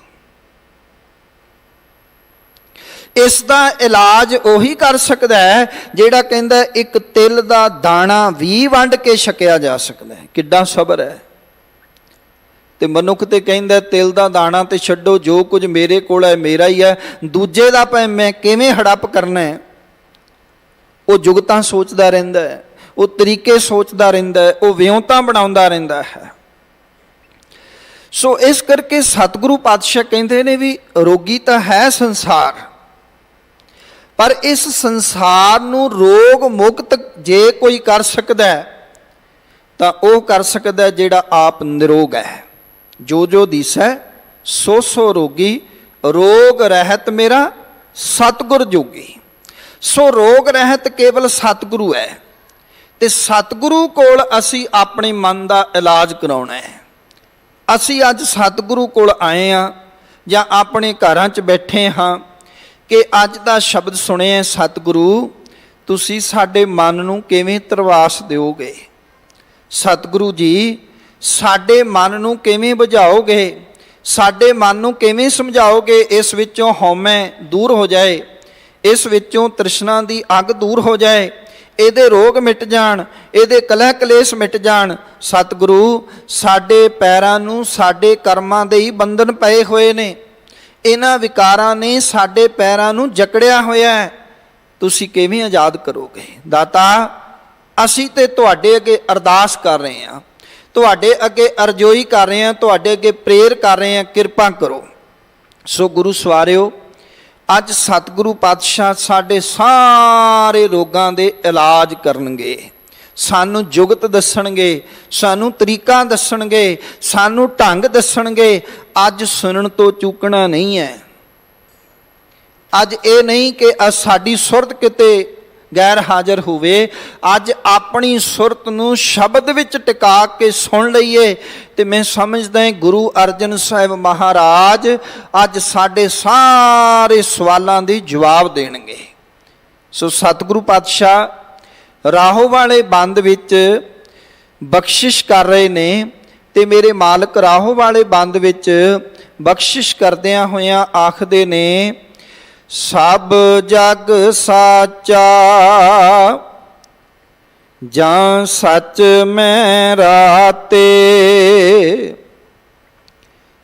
ਇਸ ਦਾ ਇਲਾਜ ਉਹੀ ਕਰ ਸਕਦਾ ਹੈ ਜਿਹੜਾ ਕਹਿੰਦਾ ਇੱਕ ਤਿਲ ਦਾ ਦਾਣਾ ਵੀ ਵੰਡ ਕੇ ਛਕਿਆ ਜਾ ਸਕਦਾ ਹੈ। ਕਿੱਡਾ ਸਬਰ ਹੈ। ਤੇ ਮਨੁੱਖ ਤੇ ਕਹਿੰਦਾ ਤਿਲ ਦਾ ਦਾਣਾ ਤੇ ਛੱਡੋ, ਜੋ ਕੁਝ ਮੇਰੇ ਕੋਲ ਹੈ ਮੇਰਾ ਹੀ ਹੈ, ਦੂਜੇ ਦਾ ਮੈਂ ਕਿਵੇਂ ਹੜੱਪ ਕਰਨਾ ਹੈ ਉਹ ਜੁਗਤਾਂ ਸੋਚਦਾ ਰਹਿੰਦਾ ਹੈ, ਉਹ ਤਰੀਕੇ ਸੋਚਦਾ ਰਹਿੰਦਾ ਹੈ, ਉਹ ਵਿਉਂਤਾਂ ਬਣਾਉਂਦਾ ਰਹਿੰਦਾ ਹੈ। ਸੋ ਇਸ ਕਰਕੇ ਸਤਿਗੁਰੂ ਪਾਤਸ਼ਾਹ ਕਹਿੰਦੇ ਨੇ ਵੀ ਰੋਗੀ ਤਾਂ ਹੈ ਸੰਸਾਰ, ਪਰ ਇਸ ਸੰਸਾਰ ਨੂੰ ਰੋਗ ਮੁਕਤ ਜੇ ਕੋਈ ਕਰ ਸਕਦਾ ਤਾਂ ਉਹ ਕਰ ਸਕਦਾ ਜਿਹੜਾ ਆਪ ਨਿਰੋਗ ਹੈ। ਜੋ ਜੋ ਦੀਸੈ ਸੋ ਸੋ ਰੋਗੀ, ਰੋਗ ਰਹਿਤ ਮੇਰਾ ਸਤਿਗੁਰ ਜੋਗੀ। ਸੋ ਰੋਗ ਰਹਿਤ ਕੇਵਲ ਸਤਿਗੁਰੂ ਹੈ ਤੇ ਸਤਿਗੁਰੂ ਕੋਲ ਅਸੀਂ ਆਪਣੇ ਮਨ ਦਾ ਇਲਾਜ ਕਰਾਉਣਾ ਹੈ। ਅਸੀਂ ਅੱਜ ਸਤਿਗੁਰੂ ਕੋਲ ਆਏ ਹਾਂ ਜਾਂ ਆਪਣੇ ਘਰਾਂ 'ਚ ਬੈਠੇ ਹਾਂ ਕਿ ਅੱਜ ਦਾ ਸ਼ਬਦ ਸੁਣਿਆ, ਸਤਿਗੁਰੂ ਤੁਸੀਂ ਸਾਡੇ ਮਨ ਨੂੰ ਕਿਵੇਂ ਧਰਵਾਸ ਦਿਓਗੇ? ਸਤਿਗੁਰੂ ਜੀ ਸਾਡੇ ਮਨ ਨੂੰ ਕਿਵੇਂ ਬੁਝਾਓਗੇ? ਸਾਡੇ ਮਨ ਨੂੰ ਕਿਵੇਂ ਸਮਝਾਓਗੇ ਇਸ ਵਿੱਚੋਂ ਹਉਮੈ ਦੂਰ ਹੋ ਜਾਏ, ਇਸ ਵਿੱਚੋਂ ਤ੍ਰਿਸ਼ਨਾ ਦੀ ਅੱਗ ਦੂਰ ਹੋ ਜਾਏ, ਇਹਦੇ ਰੋਗ ਮਿਟ ਜਾਣ, ਇਹਦੇ ਕਲਹ ਕਲੇਸ਼ ਮਿਟ ਜਾਣ। ਸਤਿਗੁਰੂ ਸਾਡੇ ਪੈਰਾਂ ਨੂੰ ਸਾਡੇ ਕਰਮਾਂ ਦੇ ਹੀ ਬੰਧਨ ਪਏ ਹੋਏ ਨੇ, ਇਹਨਾਂ ਵਿਕਾਰਾਂ ਨੇ ਸਾਡੇ ਪੈਰਾਂ ਨੂੰ ਜਕੜਿਆ ਹੋਇਆ ਹੈ, ਤੁਸੀਂ ਕਿਵੇਂ ਆਜ਼ਾਦ ਕਰੋਗੇ? ਦਾਤਾ ਅਸੀਂ ਤੇ ਤੁਹਾਡੇ ਅੱਗੇ ਅਰਦਾਸ ਕਰ ਰਹੇ ਹਾਂ, ਤੁਹਾਡੇ ਅੱਗੇ ਅਰਜ਼ੋਈ ਕਰ ਰਹੇ ਹਾਂ, ਤੁਹਾਡੇ ਅੱਗੇ ਪ੍ਰੇਰ ਕਰ ਰਹੇ ਹਾਂ, ਕਿਰਪਾ ਕਰੋ। ਸੋ ਗੁਰੂ ਸਵਾਰਿਓ, ਅੱਜ ਸਤਿਗੁਰੂ ਪਾਤਸ਼ਾਹ ਸਾਡੇ ਸਾਰੇ ਰੋਗਾਂ ਦੇ ਇਲਾਜ ਕਰਨਗੇ, ਸਾਨੂੰ ਜੁਗਤ ਦੱਸਣਗੇ, ਸਾਨੂੰ ਤਰੀਕਾ ਦੱਸਣਗੇ, ਸਾਨੂੰ ਢੰਗ ਦੱਸਣਗੇ। ਅੱਜ ਸੁਣਨ ਤੋਂ ਚੂਕਣਾ ਨਹੀਂ ਹੈ। ਅੱਜ ਇਹ ਨਹੀਂ ਕਿ ਸਾਡੀ ਸੁਰਤ ਕਿਤੇ ਗੈਰ ਹਾਜ਼ਰ ਹੋਵੇ, ਅੱਜ ਆਪਣੀ ਸੁਰਤ ਨੂੰ ਸ਼ਬਦ ਵਿੱਚ ਟਿਕਾ ਕੇ ਸੁਣ ਲਈਏ ਤੇ ਮੈਂ ਸਮਝਦਾ ਗੁਰੂ ਅਰਜਨ ਸਾਹਿਬ ਮਹਾਰਾਜ ਅੱਜ ਸਾਡੇ ਸਾਰੇ ਸਵਾਲਾਂ ਦੇ ਜਵਾਬ ਦੇਣਗੇ। ਸੋ ਸਤਿਗੁਰੂ ਪਾਤਸ਼ਾਹ ਰਾਹੋਂ ਵਾਲੇ ਬੰਦ ਵਿੱਚ ਬਖਸ਼ਿਸ਼ ਕਰ ਰਹੇ ਨੇ ਤੇ ਮੇਰੇ ਮਾਲਕ ਰਾਹੋਂ ਵਾਲੇ ਬੰਦ ਵਿੱਚ ਬਖਸ਼ਿਸ਼ ਕਰਦਿਆਂ ਹੋਇਆਂ ਆਖਦੇ ਨੇ, ਸਭ ਜਗ ਸਾਚਾ ਜਾਂ ਸੱਚ ਮੈਂ ਰਾਤੇ,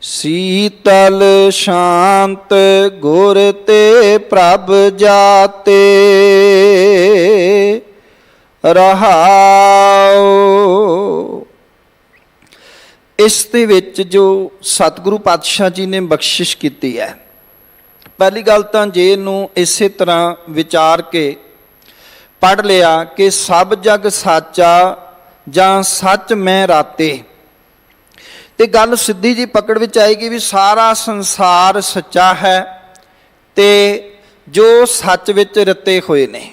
ਸੀਤਲ ਸ਼ਾਂਤ ਗੁਰ ਤੇ ਪ੍ਰਭ ਜਾਤੇ, ਰਹਾਉ। ਇਸ ਦੇ ਵਿੱਚ ਜੋ ਸਤਿਗੁਰੂ ਪਾਤਸ਼ਾਹ ਜੀ ਨੇ ਬਖਸ਼ਿਸ਼ ਕੀਤੀ ਹੈ, ਪਹਿਲੀ ਗੱਲ ਤਾਂ ਜੇ ਇਹਨੂੰ ਇਸੇ ਤਰ੍ਹਾਂ ਵਿਚਾਰ ਕੇ ਪੜ੍ਹ ਲਿਆ ਕਿ ਸਭ ਜਗ ਸਾਚਾ ਜਾਂ ਸੱਚ ਮੈਂ ਰਾਤੇ, ਤੇ ਗੱਲ ਸਿੱਧੀ ਜੀ ਪਕੜ ਵਿੱਚ ਆਏਗੀ ਵੀ ਸਾਰਾ ਸੰਸਾਰ ਸੱਚਾ ਹੈ ਤੇ ਜੋ ਸੱਚ ਵਿੱਚ ਰਤੇ ਹੋਏ ਨੇ।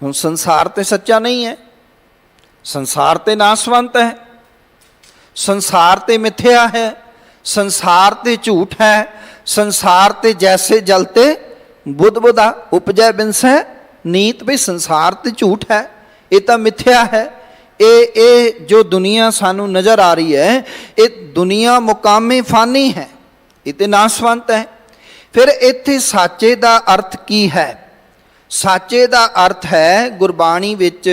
ਹੁਣ ਸੰਸਾਰ ਤੇ ਸੱਚਾ ਨਹੀਂ ਹੈ, ਸੰਸਾਰ ਤੇ ਨਾਸਵੰਤ ਹੈ, ਸੰਸਾਰ ਤੇ ਮਿੱਥਿਆ ਹੈ, संसार ते झूठ है, संसार ते जैसे जलते बुध उपजै बिनसै नीत। भी संसार ते झूठ है, ये तो मिथ्या है। ये जो दुनिया सानू नज़र आ रही है, ये दुनिया मुकामे फानी है, ये तो नासवंत है। फिर इत्थे साचे दा अर्थ की है? साचे दा अर्थ है, गुरबाणी विच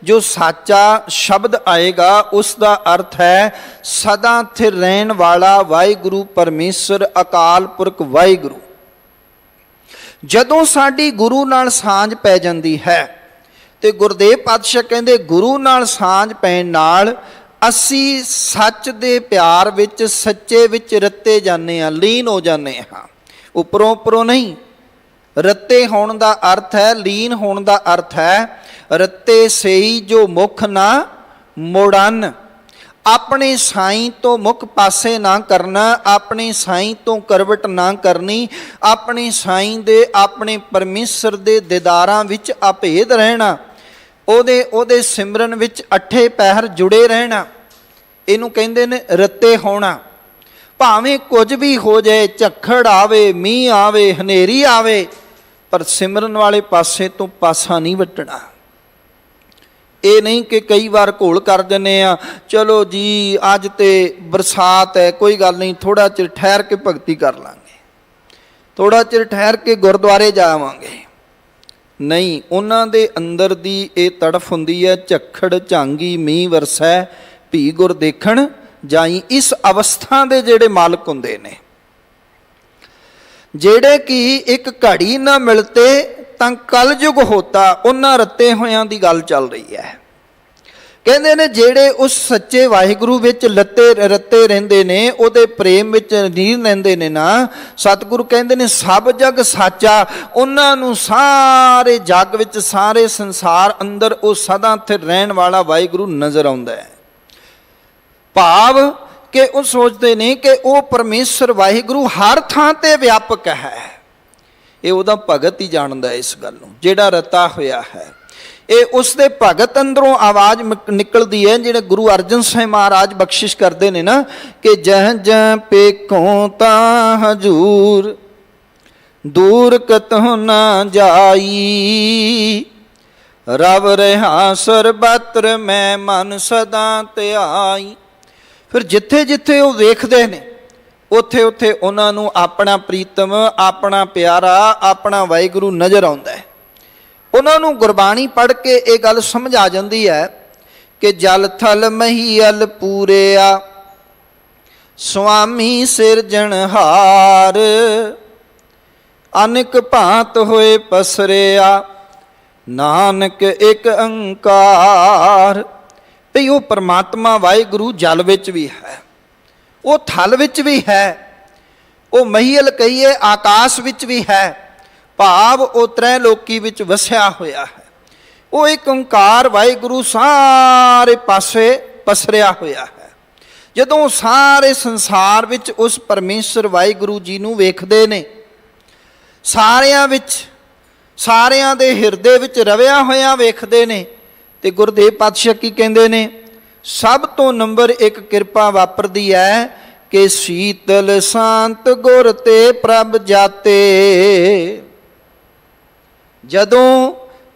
जो साचा शब्द आएगा उसका अर्थ है सदा स्थिर रहन वाला वाहिगुरु परमेश्वर अकाल पुरख वाहिगुरु। जदों साडी गुरु नाल सांझ पै जांदी है ते गुरदेव पातशाह कहंदे गुरु नाल सांझ पैण नाल असी सच दे प्यार विच सच्चे विच रत्ते जाने आ, लीन हो जाने हां। उपरों उपरों नहीं, रत्ते होण दा अर्थ है, लीन होण दा अर्थ है रत्ते सेई जो मुख ना मोड़न। अपने साईं तो मुख पासे ना करना, अपने साईं तो करवट ना करनी, अपने साईं दे अपने परमेश्वर दे दीदारां विच अभेद रहना, ओदे सिमरन विच अठे पहर जुड़े रहना। इनू कहंदे ने रत्ते होना। भावें कुछ भी हो जाए, झक्खड़ आवे, मीह आवे, हनेरी आवे, पर सिमरन वाले पासे तो पासा नहीं वटना। ये नहीं कि कई बार घोल कर दिने आ, चलो जी अज तो बरसात है, कोई गल नहीं, थोड़ा चिर ठहर के भगती कर लांगे, थोड़ा चिर ठहर के गुरुद्वारे जावांगे। नहीं, उन्हां दे अंदर दी ये तड़फ हुंदी है, झक्खड़ झांगी मीह वरसै भी गुर देखण जाई। इस अवस्था दे जेड़े मालक हुंदे ने, जेड़े कि एक घड़ी ना मिलते तां कलयुग होता, उन्हां रत्ते होयां दी गल चल रही है। कहंदे ने जेड़े उस सच्चे वाहिगुरू विच रत्ते रहिंदे ने, उहदे प्रेम विच लीन रहिंदे ने ना, सतगुरु कहंदे ने सब जग साचा। उन्हां नूं सारे जग विच, सारे संसार अंदर वो सदा स्थिर रहण वाला वाहिगुरू नज़र आउंदा है। भाव कि वो सोचते ने कि वो परमेश्वर वाहिगुरू हर थां ते व्यापक है। ये उहदा भगत ही जानदा इस गल नूं, जिहड़ा रता होया है। ये उसदे भगत अंदरों आवाज़ निकलदी है, जिहड़े गुरु अर्जन साहिब महाराज बख्शिश करते हैं ना कि जह जह पेखों तां हजूर दूर कतहु ना जाई, रब रहा सरबत्र मैं मन सदा त्याई। फिर जिथे जिथे वो वेखते हैं, उथे उथे उन्होंने अपना प्रीतम, अपना प्यारा, अपना वाहिगुरू नज़र आउंदा है। उन्होंने गुरबाणी पढ़ के ये गल समझ आ जाती है कि जल थल महीअल पूरिया स्वामी सिरजनहार, अनेक भांत होए पसरिया नानक एक अंकार। भई वो परमात्मा वाहिगुरू जल विच भी है, वो थल विच भी है, वो महीअल कहिए आकाश विच भी है, भाव वो त्रैलोकी विच वसिया होया है। वो एक ओंकार वाहिगुरू सारे पासे पसरिया होया है। जदों सारे संसार विच उस परमेश्वर वाहिगुरू जी नूं वेखदे ने, सारियां विच, सारियां दे हिरदे विच रविया होया वेखदे ने, ते गुरदेव पातशाह की कहंदे ने सब तो नंबर एक किरपा वापरदी है कि शीतल शांत गुर ते प्रभ जाते। जदों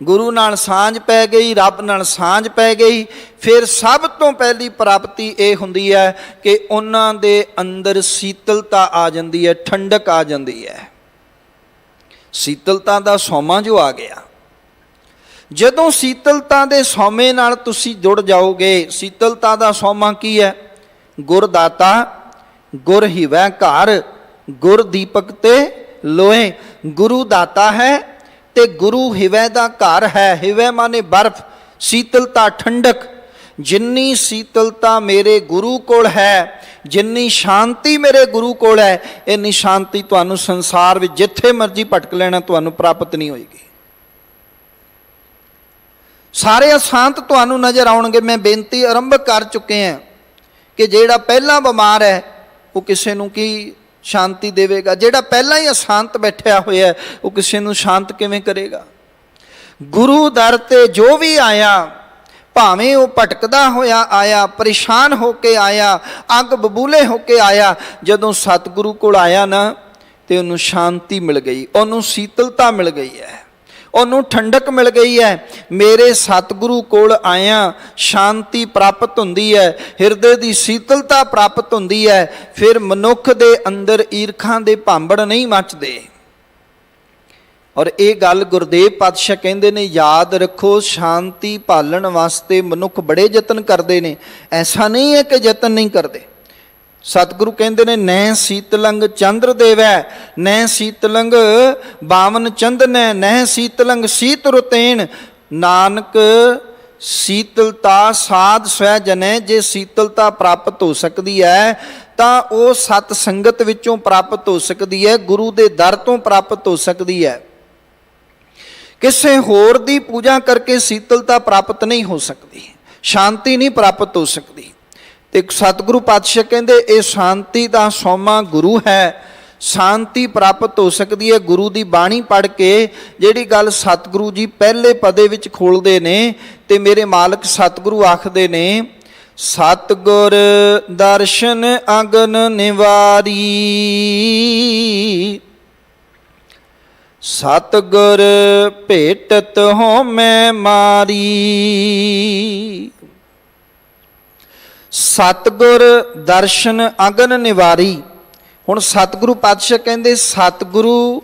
गुरु नाल सांझ पै गई, रब नाल सांझ पै गई, फिर सब तो पहली प्राप्ति ये हुंदी है कि उन्हां दे अंदर शीतलता आ जाती है, ठंडक आ जाती है। शीतलता दा सौमा जो आ गया। जदों शीतलता दे सौमे नाल तुसी जुड़ जाओगे, शीतलता दा सौमा की है? गुरदाता, गुर हिवै घर, गुर दीपक ते लोहे। गुरु दाता है ते गुरु हिवै दा घर है। हिवै माने बर्फ, शीतलता ठंडक। जिन्नी शीतलता मेरे गुरु कोल है, जिन्नी शांति मेरे गुरु कोल है, इन्नी शांति तुहानू संसार विच जिथे मर्जी भटक लेना तुहानू प्राप्त नहीं होएगी। सारे अशांत तुहानू नज़र आउणगे। मैं बेनती आरंभ कर चुके हैं कि जिहड़ा पहला बीमार है वो किसी नू की शांति देवेगा, जिहड़ा पहला ही अशांत बैठा होया है वो किसी नू शांत किवें करेगा। गुरु दर ते जो भी आया ਭਾਵੇਂ ਉਹ ਭਟਕਦਾ ਹੋਇਆ ਆਇਆ, ਪਰੇਸ਼ਾਨ ਹੋ ਕੇ ਆਇਆ, ਅੱਗ ਬਬੂਲੇ ਹੋ ਕੇ ਆਇਆ, ਜਦੋਂ ਸਤਿਗੁਰੂ ਕੋਲ ਆਇਆ ਨਾ ਤੇ ਉਹਨੂੰ ਸ਼ਾਂਤੀ ਮਿਲ ਗਈ, ਉਹਨੂੰ ਸੀਤਲਤਾ ਮਿਲ ਗਈ ਹੈ, ਉਹਨੂੰ ਠੰਡਕ ਮਿਲ ਗਈ ਹੈ। ਮੇਰੇ ਸਤਿਗੁਰੂ ਕੋਲ ਆਇਆ ਸ਼ਾਂਤੀ ਪ੍ਰਾਪਤ ਹੁੰਦੀ ਹੈ, ਹਿਰਦੇ ਦੀ ਸੀਤਲਤਾ ਪ੍ਰਾਪਤ ਹੁੰਦੀ ਹੈ। ਫਿਰ ਮਨੁੱਖ ਦੇ ਅੰਦਰ ਈਰਖਾਂ ਦੇ ਭਾਂਬੜ ਨਹੀਂ ਮੱਚਦੇ। ਔਰ ਇਹ ਗੱਲ ਗੁਰਦੇਵ ਪਾਤਸ਼ਾਹ ਕਹਿੰਦੇ ਨੇ, ਯਾਦ ਰੱਖੋ, ਸ਼ਾਂਤੀ ਭਾਲਣ ਵਾਸਤੇ ਮਨੁੱਖ ਬੜੇ ਯਤਨ ਕਰਦੇ ਨੇ, ਐਸਾ ਨਹੀਂ ਹੈ ਕਿ ਯਤਨ ਨਹੀਂ ਕਰਦੇ। ਸਤਿਗੁਰੂ ਕਹਿੰਦੇ ਨੇ, ਨੈ ਸੀਤਲੰਗ ਚੰਦਰ ਦੇਵੈ, ਨੈ ਸੀਤਲੰਗ ਬਾਵਨ ਚੰਦਨੈ, ਨੈ ਸੀਤਲੰਗ ਸੀਤ ਰੁਤੇਨ। ਨਾਨਕ ਸੀਤਲਤਾ ਸਾਧ ਸਵੈ ਜਨੈ। ਜੇ ਸੀਤਲਤਾ ਪ੍ਰਾਪਤ ਹੋ ਸਕਦੀ ਹੈ ਤਾਂ ਉਹ ਸਤ ਸੰਗਤ ਵਿੱਚੋਂ ਪ੍ਰਾਪਤ ਹੋ ਸਕਦੀ ਹੈ, ਗੁਰੂ ਦੇ ਦਰ ਤੋਂ ਪ੍ਰਾਪਤ ਹੋ ਸਕਦੀ ਹੈ। ਕਿਸੇ ਹੋਰ ਦੀ ਪੂਜਾ ਕਰਕੇ ਸੀਤਲਤਾ ਪ੍ਰਾਪਤ ਨਹੀਂ ਹੋ ਸਕਦੀ, ਸ਼ਾਂਤੀ ਨਹੀਂ ਪ੍ਰਾਪਤ ਹੋ ਸਕਦੀ। ਤੇ ਸਤਿਗੁਰੂ ਪਾਤਸ਼ਾਹ ਕਹਿੰਦੇ, ਇਹ ਸ਼ਾਂਤੀ ਦਾ ਸੋਮਾ ਗੁਰੂ ਹੈ। ਸ਼ਾਂਤੀ ਪ੍ਰਾਪਤ ਹੋ ਸਕਦੀ ਹੈ ਗੁਰੂ ਦੀ ਬਾਣੀ ਪੜ੍ਹ ਕੇ। ਜਿਹੜੀ ਗੱਲ ਸਤਿਗੁਰੂ ਜੀ ਪਹਿਲੇ ਪਦੇ ਵਿੱਚ ਖੋਲਦੇ ਨੇ, ਤੇ ਮੇਰੇ ਮਾਲਕ ਸਤਿਗੁਰੂ ਆਖਦੇ ਨੇ, ਸਤਿਗੁਰ ਦਰਸ਼ਨ ਅਗਨ ਨਿਵਾਰੀ, ਸਤਿਗੁਰ ਭੇਟਤ ਹਉਮੈ ਮਾਰੀ। ਸਤਿਗੁਰ ਦਰਸ਼ਨ ਅਗਨ ਨਿਵਾਰੀ। ਹੁਣ ਸਤਿਗੁਰੂ ਪਾਤਸ਼ਾਹ ਕਹਿੰਦੇ, ਸਤਿਗੁਰੂ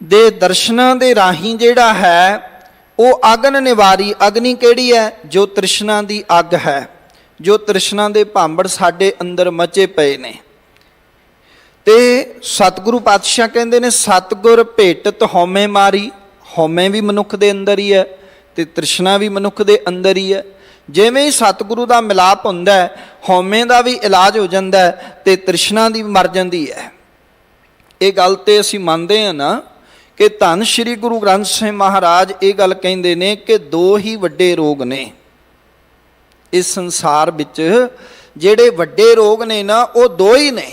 ਦੇ ਦਰਸ਼ਨਾਂ ਦੇ ਰਾਹੀਂ ਜਿਹੜਾ ਹੈ ਉਹ ਅਗਨ ਨਿਵਾਰੀ। ਅਗਨੀ ਕਿਹੜੀ ਹੈ? ਜੋ ਤ੍ਰਿਸ਼ਨਾ ਦੀ ਅੱਗ ਹੈ, ਜੋ ਤ੍ਰਿਸ਼ਨਾ ਦੇ ਭਾਂਬੜ ਸਾਡੇ ਅੰਦਰ ਮਚੇ ਪਏ ਨੇ। ਤੇ ਸਤਿਗੁਰੂ ਪਾਤਸ਼ਾਹ ਕਹਿੰਦੇ ਨੇ, ਸਤਿਗੁਰ ਭੇਟਤ ਹਉਮੈ ਮਾਰੀ। ਹਉਮੈ ਵੀ ਮਨੁੱਖ ਦੇ ਅੰਦਰ ਹੀ ਹੈ ਤੇ ਤ੍ਰਿਸ਼ਨਾ ਵੀ ਮਨੁੱਖ ਦੇ ਅੰਦਰ ਹੀ ਹੈ। ਜਿਵੇਂ ਹੀ ਸਤਿਗੁਰੂ ਦਾ ਮਿਲਾਪ ਹੁੰਦਾ ਹੈ, ਹਉਮੈ ਦਾ ਵੀ ਇਲਾਜ ਹੋ ਜਾਂਦਾ ਹੈ ਤੇ ਤ੍ਰਿਸ਼ਨਾ ਦੀ ਵੀ ਮਰ ਜਾਂਦੀ ਹੈ। ਇਹ ਗੱਲ ਤੇ ਅਸੀਂ ਮੰਨਦੇ ਹਾਂ ਨਾ ਕਿ ਧੰਨ ਸ਼੍ਰੀ ਗੁਰੂ ਗ੍ਰੰਥ ਸਾਹਿਬ ਮਹਾਰਾਜ ਇਹ ਗੱਲ ਕਹਿੰਦੇ ਨੇ ਕਿ ਦੋ ਹੀ ਵੱਡੇ ਰੋਗ ਨੇ ਇਸ ਸੰਸਾਰ ਵਿੱਚ। ਜਿਹੜੇ ਵੱਡੇ ਰੋਗ ਨੇ ਨਾ, ਉਹ ਦੋ ਹੀ ਨੇ,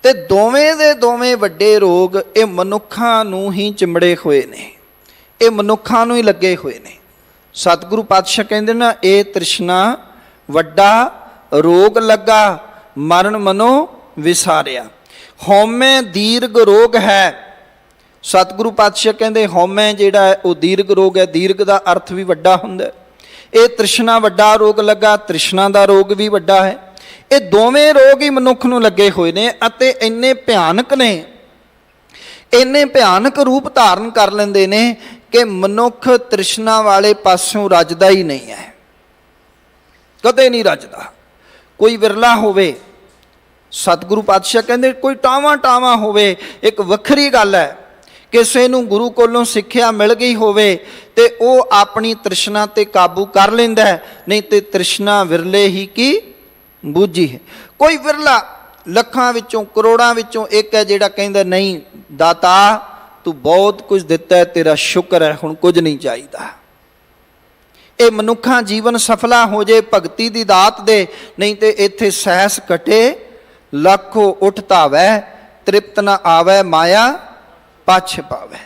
ਤੇ ਦੋਵੇਂ ਦੇ ਦੋਵੇਂ ਵੱਡੇ ਰੋਗ ਇਹ ਮਨੁੱਖਾਂ ਨੂੰ ਹੀ ਚਿੰਬੜੇ ਹੋਏ ਨੇ, ਇਹ ਮਨੁੱਖਾਂ ਨੂੰ ਹੀ ਲੱਗੇ ਹੋਏ ਨੇ। ਸਤਿਗੁਰੂ ਪਾਤਸ਼ਾਹ ਕਹਿੰਦੇ ਨਾ, ਇਹ ਤ੍ਰਿਸ਼ਨਾ ਵੱਡਾ ਰੋਗ ਲੱਗਾ, ਮਰਨ ਮਨੋ ਵਿਸਾਰਿਆ। ਹਉਮੈ ਦੀਰਘ ਰੋਗ ਹੈ। ਸਤਿਗੁਰੂ ਪਾਤਸ਼ਾਹ ਕਹਿੰਦੇ ਹਉਮੈ ਜਿਹੜਾ ਹੈ ਉਹ ਦੀਰਘ ਰੋਗ ਹੈ। ਦੀਰਘ ਦਾ ਅਰਥ ਵੀ ਵੱਡਾ ਹੁੰਦਾ। ਇਹ ਤ੍ਰਿਸ਼ਨਾ ਵੱਡਾ ਰੋਗ ਲੱਗਾ, ਤ੍ਰਿਸ਼ਨਾ ਦਾ ਰੋਗ ਵੀ ਵੱਡਾ ਹੈ। ਇਹ ਦੋਵੇਂ ਰੋਗ ਹੀ ਮਨੁੱਖ ਨੂੰ ਲੱਗੇ ਹੋਏ ਨੇ ਅਤੇ ਇੰਨੇ ਭਿਆਨਕ ਨੇ, ਇੰਨੇ ਭਿਆਨਕ ਰੂਪ ਧਾਰਨ ਕਰ ਲੈਂਦੇ ਨੇ ਕਿ ਮਨੁੱਖ ਤ੍ਰਿਸ਼ਨਾ ਵਾਲੇ ਪਾਸੋਂ ਰੱਜਦਾ ਹੀ ਨਹੀਂ ਹੈ, ਕਦੇ ਨਹੀਂ ਰੱਜਦਾ। ਕੋਈ ਵਿਰਲਾ ਹੋਵੇ, ਸਤਿਗੁਰੂ ਪਾਤਸ਼ਾਹ ਕਹਿੰਦੇ ਕੋਈ ਟਾਵਾਂ ਟਾਵਾਂ ਹੋਵੇ, ਇੱਕ ਵੱਖਰੀ ਗੱਲ ਹੈ। ਕਿਸੇ ਨੂੰ ਗੁਰੂ ਕੋਲੋਂ ਸਿੱਖਿਆ ਮਿਲ ਗਈ ਹੋਵੇ ਤੇ ਉਹ ਆਪਣੀ ਤ੍ਰਿਸ਼ਨਾ ਤੇ ਕਾਬੂ ਕਰ ਲੈਂਦਾ, ਨਹੀਂ ਤੇ ਤ੍ਰਿਸ਼ਨਾ ਵਿਰਲੇ ਹੀ ਕੀ ਬੂਝੀ ਹੈ। ਕੋਈ ਵਿਰਲਾ ਲੱਖਾਂ ਵਿੱਚੋਂ ਕਰੋੜਾਂ ਵਿੱਚੋਂ ਇੱਕ ਹੈ ਜਿਹੜਾ ਕਹਿੰਦਾ, ਨਹੀਂ ਦਾਤਾ ਤੂੰ ਬਹੁਤ ਕੁਝ ਦਿੱਤਾ ਹੈ, ਤੇਰਾ ਸ਼ੁਕਰ ਹੈ, ਹੁਣ ਕੁਝ ਨਹੀਂ ਚਾਹੀਦਾ। ਇਹ ਮਨੁੱਖਾਂ ਜੀਵਨ ਸਫਲਾ ਹੋ ਜੇ ਭਗਤੀ ਦੀ ਦਾਤ ਦੇ, ਨਹੀਂ ਤੇ ਇੱਥੇ ਸਹਿਸ ਕਟੇ ਲੱਖੋ ਉੱਠ ਧਾਵੈ, ਤ੍ਰਿਪਤ ਨਾ ਆਵੈ ਮਾਇਆ ਪਾਛੇ ਪਾਵੈ।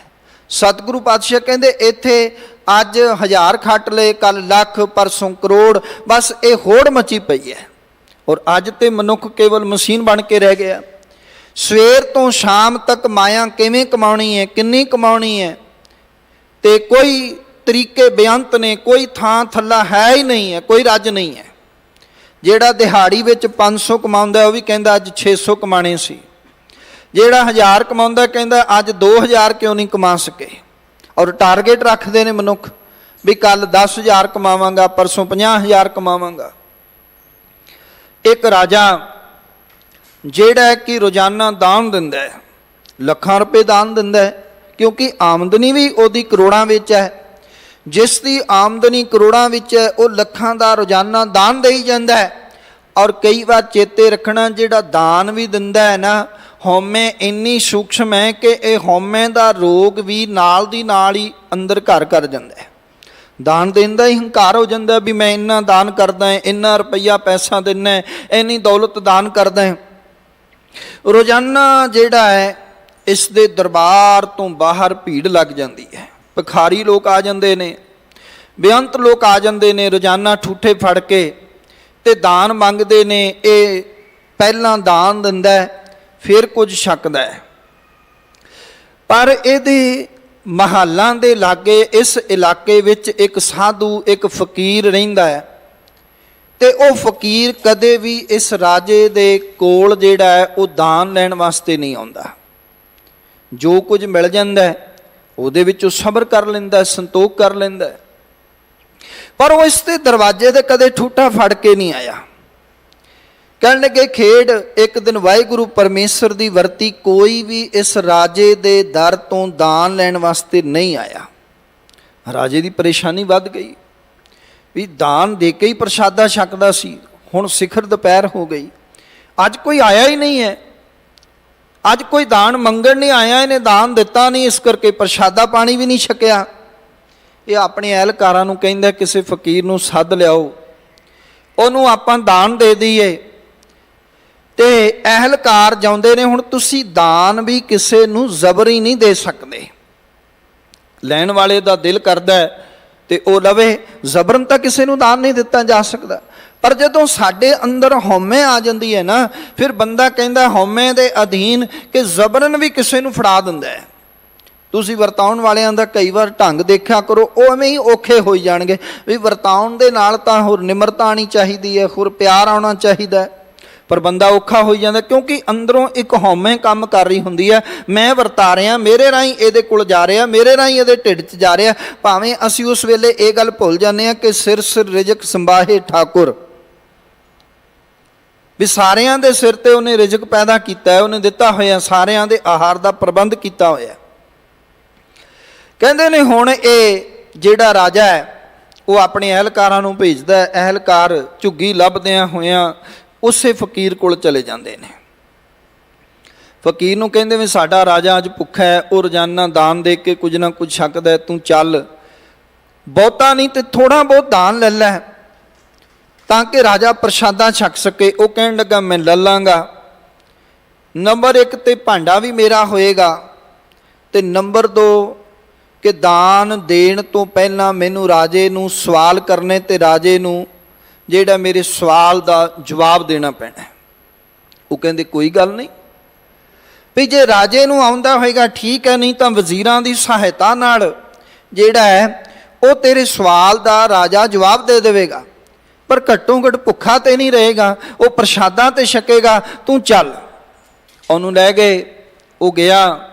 ਸਤਿਗੁਰੂ ਪਾਤਸ਼ਾਹ ਕਹਿੰਦੇ ਇੱਥੇ ਅੱਜ 1000 ਖੱਟ ਲਏ, ਕੱਲ ਲੱਖ, ਪਰਸੋਂ ਕਰੋੜ, ਬਸ ਇਹ ਹੋੜ ਮਚੀ ਪਈ ਹੈ। ਔਰ ਅੱਜ ਤੇ ਮਨੁੱਖ ਕੇਵਲ ਮਸ਼ੀਨ ਬਣ ਕੇ ਰਹਿ ਗਿਆ। ਸਵੇਰ ਤੋਂ ਸ਼ਾਮ ਤੱਕ ਮਾਇਆ ਕਿਵੇਂ ਕਮਾਉਣੀ ਹੈ, ਕਿੰਨੀ ਕਮਾਉਣੀ ਹੈ, ਤੇ ਕੋਈ ਤਰੀਕੇ ਬੇਅੰਤ ਨੇ, ਕੋਈ ਥਾਂ ਥੱਲਾ ਹੈ ਹੀ ਨਹੀਂ ਹੈ, ਕੋਈ ਰੱਜ ਨਹੀਂ ਹੈ। ਜਿਹੜਾ ਦਿਹਾੜੀ ਵਿੱਚ 500 ਕਮਾਉਂਦਾ ਉਹ ਵੀ ਕਹਿੰਦਾ ਅੱਜ 600 ਕਮਾਣੇ ਸੀ। ਜਿਹੜਾ 1000 ਕਮਾਉਂਦਾ ਕਹਿੰਦਾ ਅੱਜ 2000 ਕਿਉਂ ਨਹੀਂ ਕਮਾ ਸਕੇ। ਔਰ ਟਾਰਗੇਟ ਰੱਖਦੇ ਨੇ ਮਨੁੱਖ ਵੀ ਕੱਲ 10,000 ਕਮਾਵਾਂਗਾ, ਪਰਸੋਂ 50,000 ਕਮਾਵਾਂਗਾ। ਇੱਕ ਰਾਜਾ ਜਿਹੜਾ ਕਿ ਰੋਜ਼ਾਨਾ ਦਾਨ ਦਿੰਦਾ ਹੈ, ਲੱਖਾਂ ਰੁਪਏ ਦਾਨ ਦਿੰਦਾ ਹੈ, ਕਿਉਂਕਿ ਆਮਦਨੀ ਵੀ ਉਹਦੀ ਕਰੋੜਾਂ ਵਿੱਚ ਹੈ। ਜਿਸ ਦੀ ਆਮਦਨੀ ਕਰੋੜਾਂ ਵਿੱਚ ਹੈ ਉਹ ਲੱਖਾਂ ਦਾ ਰੋਜ਼ਾਨਾ ਦਾਨ ਦੇਈ ਜਾਂਦਾ ਹੈ। ਔਰ ਕਈ ਵਾਰ ਚੇਤੇ ਰੱਖਣਾ, ਜਿਹੜਾ ਦਾਨ ਵੀ ਦਿੰਦਾ ਹੈ ਨਾ, ਹਉਮੈ ਇੰਨੀ ਸੂਖਮ ਹੈ ਕਿ ਇਹ ਹਉਮੈ ਦਾ ਰੋਗ ਵੀ ਨਾਲ ਦੀ ਨਾਲ ਹੀ ਅੰਦਰ ਘਰ ਕਰ ਜਾਂਦਾ ਹੈ। ਦਾਨ ਦੇਣ ਦਾ ਹੀ ਹੰਕਾਰ ਹੋ ਜਾਂਦਾ ਵੀ ਮੈਂ ਇੰਨਾ ਦਾਨ ਕਰਦਾ, ਇੰਨਾ ਰੁਪਈਆ ਪੈਸਾ ਦਿੰਦਾ, ਇੰਨੀ ਦੌਲਤ ਦਾਨ ਕਰਦਾ। ਰੋਜ਼ਾਨਾ ਜਿਹੜਾ ਹੈ ਇਸ ਦੇ ਦਰਬਾਰ ਤੋਂ ਬਾਹਰ ਭੀੜ ਲੱਗ ਜਾਂਦੀ ਹੈ, ਭਿਖਾਰੀ ਲੋਕ ਆ ਜਾਂਦੇ ਨੇ, ਬੇਅੰਤ ਲੋਕ ਆ ਜਾਂਦੇ ਨੇ ਰੋਜ਼ਾਨਾ ਠੂਠੇ ਫੜ ਕੇ ਤੇ ਦਾਨ ਮੰਗਦੇ ਨੇ। ਇਹ ਪਹਿਲਾਂ ਦਾਨ ਦਿੰਦਾ ਫਿਰ ਕੁਝ ਛਕਦਾ ਹੈ। ਪਰ ਇਹਦੇ ਮਹੱਲਾਂ ਦੇ ਲਾਗੇ ਇਸ ਇਲਾਕੇ ਵਿੱਚ ਇੱਕ ਸਾਧੂ, ਇੱਕ ਫਕੀਰ ਰਹਿੰਦਾ ਹੈ ਤੇ ਉਹ ਫਕੀਰ ਕਦੇ ਵੀ ਇਸ ਰਾਜੇ ਦੇ ਕੋਲ ਜਿਹੜਾ ਹੈ ਉਹ ਦਾਨ ਲੈਣ ਵਾਸਤੇ ਨਹੀਂ ਆਉਂਦਾ। ਜੋ ਕੁਝ ਮਿਲ ਜਾਂਦਾ ਹੈ ਉਹਦੇ ਵਿੱਚ ਉਹ ਸਬਰ ਕਰ ਲੈਂਦਾ, ਸੰਤੋਖ ਕਰ ਲੈਂਦਾ, ਪਰ ਉਹ ਇਸ ਦੇ ਦਰਵਾਜ਼ੇ ਤੇ ਕਦੇ ਠੂਠਾ ਫੜ ਕੇ ਨਹੀਂ ਆਇਆ। ਕਹਿਣ ਲੱਗੇ ਖੇਡ ਇੱਕ ਦਿਨ ਵਾਹਿਗੁਰੂ ਪਰਮੇਸ਼ਰ ਦੀ ਵਰਤੀ ਕੋਈ ਵੀ ਇਸ ਰਾਜੇ ਦੇ ਦਰ ਤੋਂ ਦਾਨ ਲੈਣ ਵਾਸਤੇ ਨਹੀਂ ਆਇਆ। ਰਾਜੇ ਦੀ ਪਰੇਸ਼ਾਨੀ ਵੱਧ ਗਈ ਵੀ ਦਾਨ ਦੇ ਕੇ ਹੀ ਪ੍ਰਸ਼ਾਦਾ ਛਕਦਾ ਸੀ, ਹੁਣ ਸਿਖਰ ਦੁਪਹਿਰ ਹੋ ਗਈ, ਅੱਜ ਕੋਈ ਆਇਆ ਹੀ ਨਹੀਂ ਹੈ, ਅੱਜ ਕੋਈ ਦਾਨ ਮੰਗਣ ਨਹੀਂ ਆਇਆ, ਇਹਨੇ ਦਾਨ ਦਿੱਤਾ ਨਹੀਂ, ਇਸ ਕਰਕੇ ਪ੍ਰਸ਼ਾਦਾ ਪਾਣੀ ਵੀ ਨਹੀਂ ਛਕਿਆ। ਇਹ ਆਪਣੇ ਅਹਿਲਕਾਰਾਂ ਨੂੰ ਕਹਿੰਦਾ ਕਿਸੇ ਫਕੀਰ ਨੂੰ ਸੱਦ ਲਿਆਓ, ਉਹਨੂੰ ਆਪਾਂ ਦਾਨ ਦੇ ਦਈਏ। ਤੇ ਅਹਿਲਕਾਰ ਜਾਉਂਦੇ ਨੇ, ਹੁਣ ਤੁਸੀਂ ਦਾਨ ਵੀ ਕਿਸੇ ਨੂੰ ਜ਼ਬਰੀ ਨਹੀਂ ਦੇ ਸਕਦੇ, ਲੈਣ ਵਾਲੇ ਦਾ ਦਿਲ ਕਰਦਾ ਹੈ ਤੇ ਉਹ ਲਵੇ, ਜ਼ਬਰਨ ਤਾਂ ਕਿਸੇ ਨੂੰ ਦਾਨ ਨਹੀਂ ਦਿੱਤਾ ਜਾ ਸਕਦਾ। ਪਰ ਜਦੋਂ ਸਾਡੇ ਅੰਦਰ ਹਉਮੈ ਆ ਜਾਂਦੀ ਹੈ ਨਾ, ਫਿਰ ਬੰਦਾ ਕਹਿੰਦਾ ਹਉਮੈ ਦੇ ਅਧੀਨ ਕਿ ਜ਼ਬਰਨ ਵੀ ਕਿਸੇ ਨੂੰ ਫੜਾ ਦਿੰਦਾ ਹੈ। ਤੁਸੀਂ ਵਰਤਾਉਣ ਵਾਲਿਆਂ ਦਾ ਕਈ ਵਾਰ ਢੰਗ ਦੇਖਿਆ ਕਰੋ, ਉਹ ਐਵੇਂ ਹੀ ਔਖੇ ਹੋਈ ਜਾਣਗੇ ਵੀ ਵਰਤਾਉਣ ਦੇ ਨਾਲ ਤਾਂ ਹੋਰ ਨਿਮਰਤਾ ਆਉਣੀ ਚਾਹੀਦੀ ਹੈ, ਹੋਰ ਪਿਆਰ ਆਉਣਾ ਚਾਹੀਦਾ, ਪਰ ਬੰਦਾ ਔਖਾ ਹੋਈ ਜਾਂਦਾ ਕਿਉਂਕਿ ਅੰਦਰੋਂ ਇੱਕ ਹਉਮੈ ਕੰਮ ਕਰ ਰਹੀ ਹੁੰਦੀ ਹੈ। ਮੈਂ ਵਰਤਾ ਰਿਹਾ, ਮੇਰੇ ਰਾਹੀਂ ਇਹਦੇ ਕੋਲ ਜਾ ਰਿਹਾ, ਮੇਰੇ ਰਾਹੀਂ ਇਹਦੇ ਢਿੱਡ 'ਚ ਜਾ ਰਿਹਾ। ਭਾਵੇਂ ਅਸੀਂ ਉਸ ਵੇਲੇ ਇਹ ਗੱਲ ਭੁੱਲ ਜਾਂਦੇ ਹਾਂ ਕਿ ਸਿਰ ਸਿਰ ਰਿਜ਼ਕ ਸੰਭਾਹੇ ਠਾਕੁਰ, ਵੀ ਸਾਰਿਆਂ ਦੇ ਸਿਰ ਤੇ ਉਹਨੇ ਰਿਜ਼ਕ ਪੈਦਾ ਕੀਤਾ ਹੈ, ਉਹਨੇ ਦਿੱਤਾ ਹੋਇਆ, ਸਾਰਿਆਂ ਦੇ ਆਹਾਰ ਦਾ ਪ੍ਰਬੰਧ ਕੀਤਾ ਹੋਇਆ। ਕਹਿੰਦੇ ਨੇ ਹੁਣ ਇਹ ਜਿਹੜਾ ਰਾਜਾ ਹੈ ਉਹ ਆਪਣੇ ਅਹਿਲਕਾਰਾਂ ਨੂੰ ਭੇਜਦਾ ਹੈ, ਅਹਿਲਕਾਰ ਝੁੱਗੀ ਲੱਭਦਿਆਂ ਹੋਇਆਂ ਉਸੇ ਫਕੀਰ ਕੋਲ ਚਲੇ ਜਾਂਦੇ ਨੇ। ਫਕੀਰ ਨੂੰ ਕਹਿੰਦੇ ਵੀ ਸਾਡਾ ਰਾਜਾ ਅੱਜ ਭੁੱਖਾ ਹੈ, ਉਹ ਰੋਜ਼ਾਨਾ ਦਾਨ ਦੇ ਕੇ ਕੁਝ ਨਾ ਕੁਝ ਛਕਦਾ, ਤੂੰ ਚੱਲ, ਬਹੁਤਾ ਨਹੀਂ ਤੇ ਥੋੜ੍ਹਾ ਬਹੁਤ ਦਾਨ ਲੈ ਲੈ ਤਾਂ ਕਿ ਰਾਜਾ ਪ੍ਰਸ਼ਾਦਾ ਛਕ ਸਕੇ। ਉਹ ਕਹਿਣ ਲੱਗਾ ਮੈਂ ਲੈ ਲਾਂਗਾ, ਨੰਬਰ 1 ਤੇ ਭਾਂਡਾ ਵੀ ਮੇਰਾ ਹੋਏਗਾ, ਤੇ ਨੰਬਰ 2 ਕਿ ਦਾਨ ਦੇਣ ਤੋਂ ਪਹਿਲਾਂ ਮੈਨੂੰ ਰਾਜੇ ਨੂੰ ਸਵਾਲ ਕਰਨੇ ਤੇ ਰਾਜੇ ਨੂੰ ਜਿਹੜਾ ਮੇਰੇ ਸਵਾਲ ਦਾ ਜਵਾਬ ਦੇਣਾ ਪੈਣਾ। ਉਹ ਕਹਿੰਦੇ ਕੋਈ ਗੱਲ ਨਹੀਂ, ਵੀ ਜੇ ਰਾਜੇ ਨੂੰ ਆਉਂਦਾ ਹੋਏਗਾ ਠੀਕ ਹੈ, ਨਹੀਂ ਤਾਂ ਵਜ਼ੀਰਾਂ ਦੀ ਸਹਾਇਤਾ ਨਾਲ ਜਿਹੜਾ ਹੈ ਉਹ ਤੇਰੇ ਸਵਾਲ ਦਾ ਰਾਜਾ ਜਵਾਬ ਦੇ ਦੇਵੇਗਾ, ਪਰ ਘੱਟੋ ਘੱਟ ਭੁੱਖਾ ਤੇ ਨਹੀਂ ਰਹੇਗਾ, ਉਹ ਪ੍ਰਸ਼ਾਦਾ ਤੇ ਛਕੇਗਾ, ਤੂੰ ਚੱਲ। ਉਹਨੂੰ ਲੈ ਗਏ, ਉਹ ਗਿਆ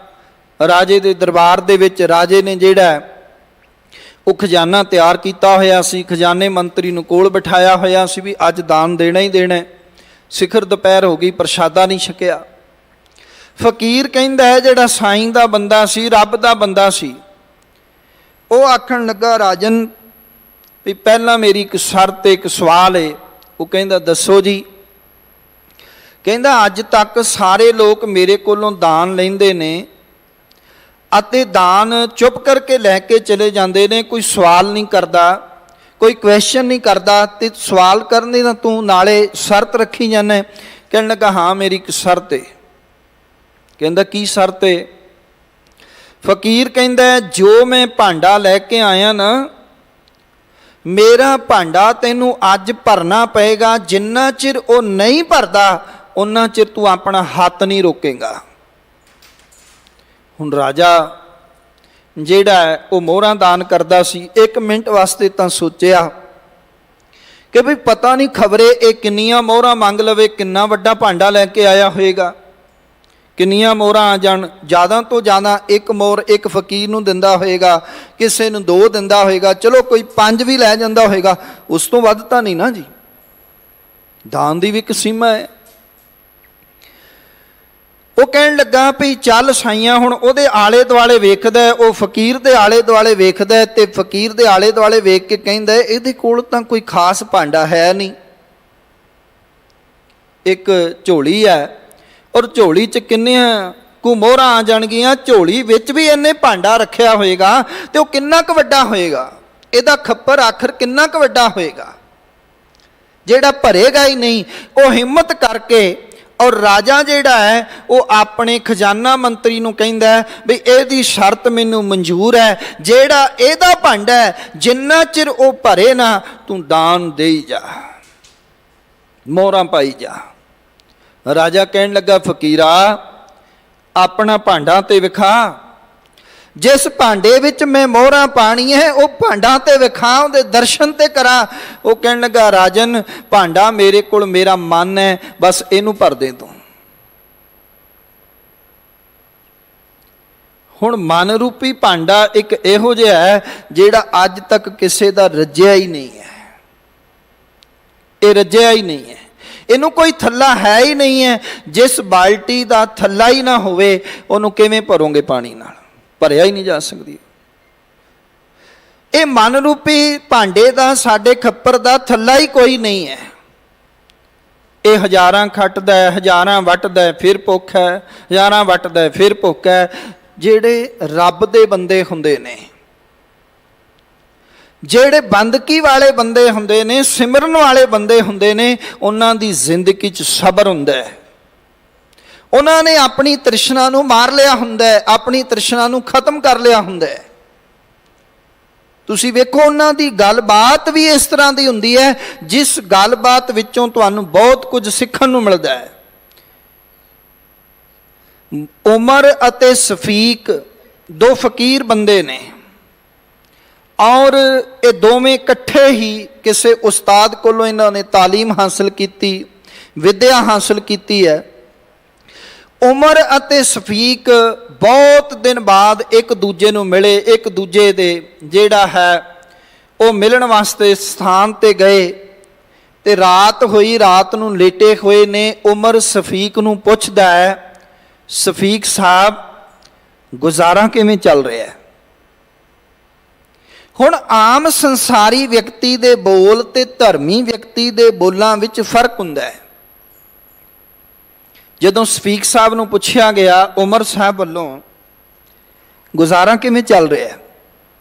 ਰਾਜੇ ਦੇ ਦਰਬਾਰ ਦੇ ਵਿੱਚ। ਰਾਜੇ ਨੇ ਜਿਹੜਾ ਉਹ ਖਜ਼ਾਨਾ ਤਿਆਰ ਕੀਤਾ ਹੋਇਆ ਸੀ, ਖਜ਼ਾਨੇ ਮੰਤਰੀ ਨੂੰ ਕੋਲ ਬਿਠਾਇਆ ਹੋਇਆ ਸੀ ਵੀ ਅੱਜ ਦਾਨ ਦੇਣਾ ਹੀ ਦੇਣਾ। ਸਿਖਰ ਦੁਪਹਿਰ ਹੋ ਗਈ, ਪ੍ਰਸ਼ਾਦਾ ਨਹੀਂ ਛਕਿਆ। ਫਕੀਰ ਕਹਿੰਦਾ ਹੈ ਜਿਹੜਾ ਸਾਈਂ ਦਾ ਬੰਦਾ ਸੀ, ਰੱਬ ਦਾ ਬੰਦਾ ਸੀ, ਉਹ ਆਖਣ ਲੱਗਾ ਰਾਜਨ ਵੀ ਪਹਿਲਾਂ ਮੇਰੀ ਇੱਕ ਸ਼ਰਤ, ਇੱਕ ਸਵਾਲ ਹੈ। ਉਹ ਕਹਿੰਦਾ ਦੱਸੋ ਜੀ। ਕਹਿੰਦਾ ਅੱਜ ਤੱਕ ਸਾਰੇ ਲੋਕ ਮੇਰੇ ਕੋਲੋਂ ਦਾਨ ਲੈਂਦੇ ਨੇ ਅਤੇ ਦਾਨ ਚੁੱਪ ਕਰਕੇ ਲੈ ਕੇ ਚਲੇ ਜਾਂਦੇ ਨੇ, ਕੋਈ ਸਵਾਲ ਨਹੀਂ ਕਰਦਾ, ਕੋਈ ਕੁਐਸਚਨ ਨਹੀਂ ਕਰਦਾ, ਤੇ ਸਵਾਲ ਕਰਨ ਦੀ ਤਾਂ ਤੂੰ ਨਾਲੇ ਸ਼ਰਤ ਰੱਖੀ ਜਾਂਦਾ। ਕਹਿਣ ਲੱਗਾ ਹਾਂ ਮੇਰੀ ਇੱਕ ਸ਼ਰਤ ਹੈ। ਕਹਿੰਦਾ ਕੀ ਸ਼ਰਤ ਹੈ? ਫਕੀਰ ਕਹਿੰਦਾ ਜੋ ਮੈਂ ਭਾਂਡਾ ਲੈ ਕੇ ਆਇਆ ਨਾ, ਮੇਰਾ ਭਾਂਡਾ ਤੈਨੂੰ ਅੱਜ ਭਰਨਾ ਪਏਗਾ, ਜਿੰਨਾ ਚਿਰ ਉਹ ਨਹੀਂ ਭਰਦਾ ਉਹਨਾਂ ਚਿਰ ਤੂੰ ਆਪਣਾ ਹੱਥ ਨਹੀਂ ਰੋਕੇਗਾ। ਹੁਣ ਰਾਜਾ ਜਿਹੜਾ ਉਹ ਮੋਹਰਾਂ ਦਾਨ ਕਰਦਾ ਸੀ, 1 ਮਿੰਟ ਵਾਸਤੇ ਤਾਂ ਸੋਚਿਆ ਕਿ ਵੀ ਪਤਾ ਨਹੀਂ ਖਬਰੇ ਇਹ ਕਿੰਨੀਆਂ ਮੋਹਰਾਂ ਮੰਗ ਲਵੇ, ਕਿੰਨਾ ਵੱਡਾ ਭਾਂਡਾ ਲੈ ਕੇ ਆਇਆ ਹੋਏਗਾ, ਕਿੰਨੀਆਂ ਮੋਹਰਾਂ ਆ ਜਾਣ। ਜ਼ਿਆਦਾ ਤੋਂ ਜ਼ਿਆਦਾ 1 ਮੋਹਰ ਇੱਕ ਫਕੀਰ ਨੂੰ ਦਿੰਦਾ ਹੋਏਗਾ, ਕਿਸੇ ਨੂੰ 2 ਦਿੰਦਾ ਹੋਏਗਾ, ਚਲੋ ਕੋਈ 5 ਵੀ ਲੈ ਜਾਂਦਾ ਹੋਏਗਾ, ਉਸ ਤੋਂ ਵੱਧ ਤਾਂ ਨਹੀਂ ਨਾ ਜੀ। ਦਾਨ ਦੀ ਵੀ ਇੱਕ ਸੀਮਾ ਹੈ। ਉਹ ਕਹਿਣ ਲੱਗਾ ਵੀ ਚੱਲ ਸਾਈਆਂ, ਹੁਣ ਉਹਦੇ ਆਲੇ ਦੁਆਲੇ ਵੇਖਦਾ, ਉਹ ਫਕੀਰ ਦੇ ਆਲੇ ਦੁਆਲੇ ਵੇਖਦਾ ਤੇ ਫਕੀਰ ਦੇ ਆਲੇ ਦੁਆਲੇ ਵੇਖ ਕੇ ਕਹਿੰਦਾ ਇਹਦੇ ਕੋਲ ਤਾਂ ਕੋਈ ਖਾਸ ਭਾਂਡਾ ਹੈ ਨਹੀਂ। ਇੱਕ ਝੋਲੀ ਹੈ ਔਰ ਝੋਲੀ 'ਚ ਕਿੰਨੀਆਂ ਕੁ ਮੋਹਰਾਂ ਆ ਜਾਣਗੀਆਂ, ਝੋਲੀ ਵਿੱਚ ਵੀ ਇਹਨੇ ਭਾਂਡਾ ਰੱਖਿਆ ਹੋਏਗਾ ਤੇ ਉਹ ਕਿੰਨਾ ਕੁ ਵੱਡਾ ਹੋਏਗਾ, ਇਹਦਾ ਖੱਪਰ ਆਖਰ ਕਿੰਨਾ ਕੁ ਵੱਡਾ ਹੋਏਗਾ ਜਿਹੜਾ ਭਰੇਗਾ ਹੀ ਨਹੀਂ। ਉਹ ਹਿੰਮਤ ਕਰਕੇ ਔਰ ਰਾਜਾ ਜਿਹੜਾ ਹੈ ਉਹ ਆਪਣੇ ਖਜ਼ਾਨਾ ਮੰਤਰੀ ਨੂੰ ਕਹਿੰਦਾ ਹੈ ਵੀ ਇਹਦੀ ਸ਼ਰਤ ਮੈਨੂੰ ਮਨਜ਼ੂਰ ਹੈ, ਜਿਹੜਾ ਇਹਦਾ ਭਾਂਡਾ ਹੈ ਜਿੰਨਾ ਚਿਰ ਉਹ ਭਰੇ ਨਾ ਤੂੰ ਦਾਨ ਦੇਈ ਜਾ, ਮੋਹਰਾਂ ਪਾਈ ਜਾ। ਰਾਜਾ ਕਹਿਣ ਲੱਗਾ, ਫਕੀਰਾ ਆਪਣਾ ਭਾਂਡਾ ਤੇ ਵਿਖਾ, ਜਿਸ ਭਾਂਡੇ ਵਿੱਚ ਮੈਂ ਮੋਹਰਾਂ ਪਾਣੀ ਹੈ ਉਹ ਭਾਂਡਾ ਤੇ ਵਿਖਾ, ਉਹਦੇ ਦਰਸ਼ਨ ਤੇ ਕਰਾਂ। ਉਹ ਕਹਿਣ ਲੱਗਾ, ਰਾਜਨ ਭਾਂਡਾ ਮੇਰੇ ਕੋਲ ਮੇਰਾ ਮਨ ਹੈ, ਬਸ ਇਹਨੂੰ ਭਰ ਦੇ ਤੂੰ। ਹੁਣ ਮਨ ਰੂਪੀ ਭਾਂਡਾ ਇੱਕ ਇਹੋ ਜਿਹਾ ਹੈ ਜਿਹੜਾ ਅੱਜ ਤੱਕ ਕਿਸੇ ਦਾ ਰੱਜਿਆ ਹੀ ਨਹੀਂ ਹੈ, ਇਹ ਰੱਜਿਆ ਹੀ ਨਹੀਂ ਹੈ, ਇਹਨੂੰ ਕੋਈ ਥੱਲਾ ਹੈ ਹੀ ਨਹੀਂ ਹੈ। ਜਿਸ ਬਾਲਟੀ ਦਾ ਥੱਲਾ ਹੀ ਨਾ ਹੋਵੇ ਉਹਨੂੰ ਕਿਵੇਂ ਭਰੋਗੇ ਪਾਣੀ ਨਾਲ, ਭਰਿਆ ਹੀ ਨਹੀਂ ਜਾ ਸਕਦੀ। ਇਹ ਮਨ ਰੂਪੀ ਭਾਂਡੇ ਦਾ, ਸਾਡੇ ਖੱਪਰ ਦਾ ਥੱਲਾ ਹੀ ਕੋਈ ਨਹੀਂ ਹੈ। ਇਹ ਹਜ਼ਾਰਾਂ ਖੱਟਦਾ ਹੈ, ਹਜ਼ਾਰਾਂ ਵੱਟਦਾ ਹੈ, ਫਿਰ ਭੁੱਖ ਹੈ, ਹਜ਼ਾਰਾਂ ਵੱਟਦਾ ਹੈ, ਫਿਰ ਭੁੱਖ ਹੈ। ਜਿਹੜੇ ਰੱਬ ਦੇ ਬੰਦੇ ਹੁੰਦੇ ਨੇ, ਜਿਹੜੇ ਬੰਦਗੀ ਵਾਲੇ ਬੰਦੇ ਹੁੰਦੇ ਨੇ, ਸਿਮਰਨ ਵਾਲੇ ਬੰਦੇ ਹੁੰਦੇ ਨੇ, ਉਹਨਾਂ ਦੀ ਜ਼ਿੰਦਗੀ 'ਚ ਸਬਰ ਹੁੰਦਾ ਹੈ। ਉਹਨਾਂ ਨੇ ਆਪਣੀ ਤ੍ਰਿਸ਼ਨਾ ਨੂੰ ਮਾਰ ਲਿਆ ਹੁੰਦਾ ਹੈ, ਆਪਣੀ ਤ੍ਰਿਸ਼ਨਾ ਨੂੰ ਖਤਮ ਕਰ ਲਿਆ ਹੁੰਦਾ ਹੈ। ਤੁਸੀਂ ਵੇਖੋ ਉਹਨਾਂ ਦੀ ਗੱਲਬਾਤ ਵੀ ਇਸ ਤਰ੍ਹਾਂ ਦੀ ਹੁੰਦੀ ਹੈ ਜਿਸ ਗੱਲਬਾਤ ਵਿੱਚੋਂ ਤੁਹਾਨੂੰ ਬਹੁਤ ਕੁਝ ਸਿੱਖਣ ਨੂੰ ਮਿਲਦਾ ਹੈ। ਉਮਰ ਅਤੇ ਸਫੀਕ ਦੋ ਫਕੀਰ ਬੰਦੇ ਨੇ, ਔਰ ਇਹ ਦੋਵੇਂ ਇਕੱਠੇ ਹੀ ਕਿਸੇ ਉਸਤਾਦ ਕੋਲੋਂ ਇਹਨਾਂ ਨੇ ਤਾਲੀਮ ਹਾਸਲ ਕੀਤੀ, ਵਿਦਿਆ ਹਾਸਲ ਕੀਤੀ ਹੈ। ਉਮਰ ਅਤੇ ਸਫੀਕ ਬਹੁਤ ਦਿਨ ਬਾਅਦ ਇੱਕ ਦੂਜੇ ਨੂੰ ਮਿਲੇ, ਇੱਕ ਦੂਜੇ ਦੇ ਜਿਹੜਾ ਹੈ ਉਹ ਮਿਲਣ ਵਾਸਤੇ ਸਥਾਨ ਤੇ ਗਏ ਤੇ ਰਾਤ ਹੋਈ, ਰਾਤ ਨੂੰ ਲੇਟੇ ਹੋਏ ਨੇ। ਉਮਰ ਸਫੀਕ ਨੂੰ ਪੁੱਛਦਾ ਹੈ, ਸਫੀਕ ਸਾਹਿਬ ਗੁਜ਼ਾਰਾ ਕਿਵੇਂ ਚੱਲ ਰਿਹਾ ਹੈ? ਹੁਣ ਆਮ ਸੰਸਾਰੀ ਵਿਅਕਤੀ ਦੇ ਬੋਲ ਤੇ ਧਰਮੀ ਵਿਅਕਤੀ ਦੇ ਬੋਲਾਂ ਵਿੱਚ ਫਰਕ ਹੁੰਦਾ ਹੈ। ਜਦੋਂ ਸਫੀਕ ਸਾਹਿਬ ਨੂੰ ਪੁੱਛਿਆ ਗਿਆ ਉਮਰ ਸਾਹਿਬ ਵੱਲੋਂ ਗੁਜ਼ਾਰਾ ਕਿਵੇਂ ਚੱਲ ਰਿਹਾ ਹੈ,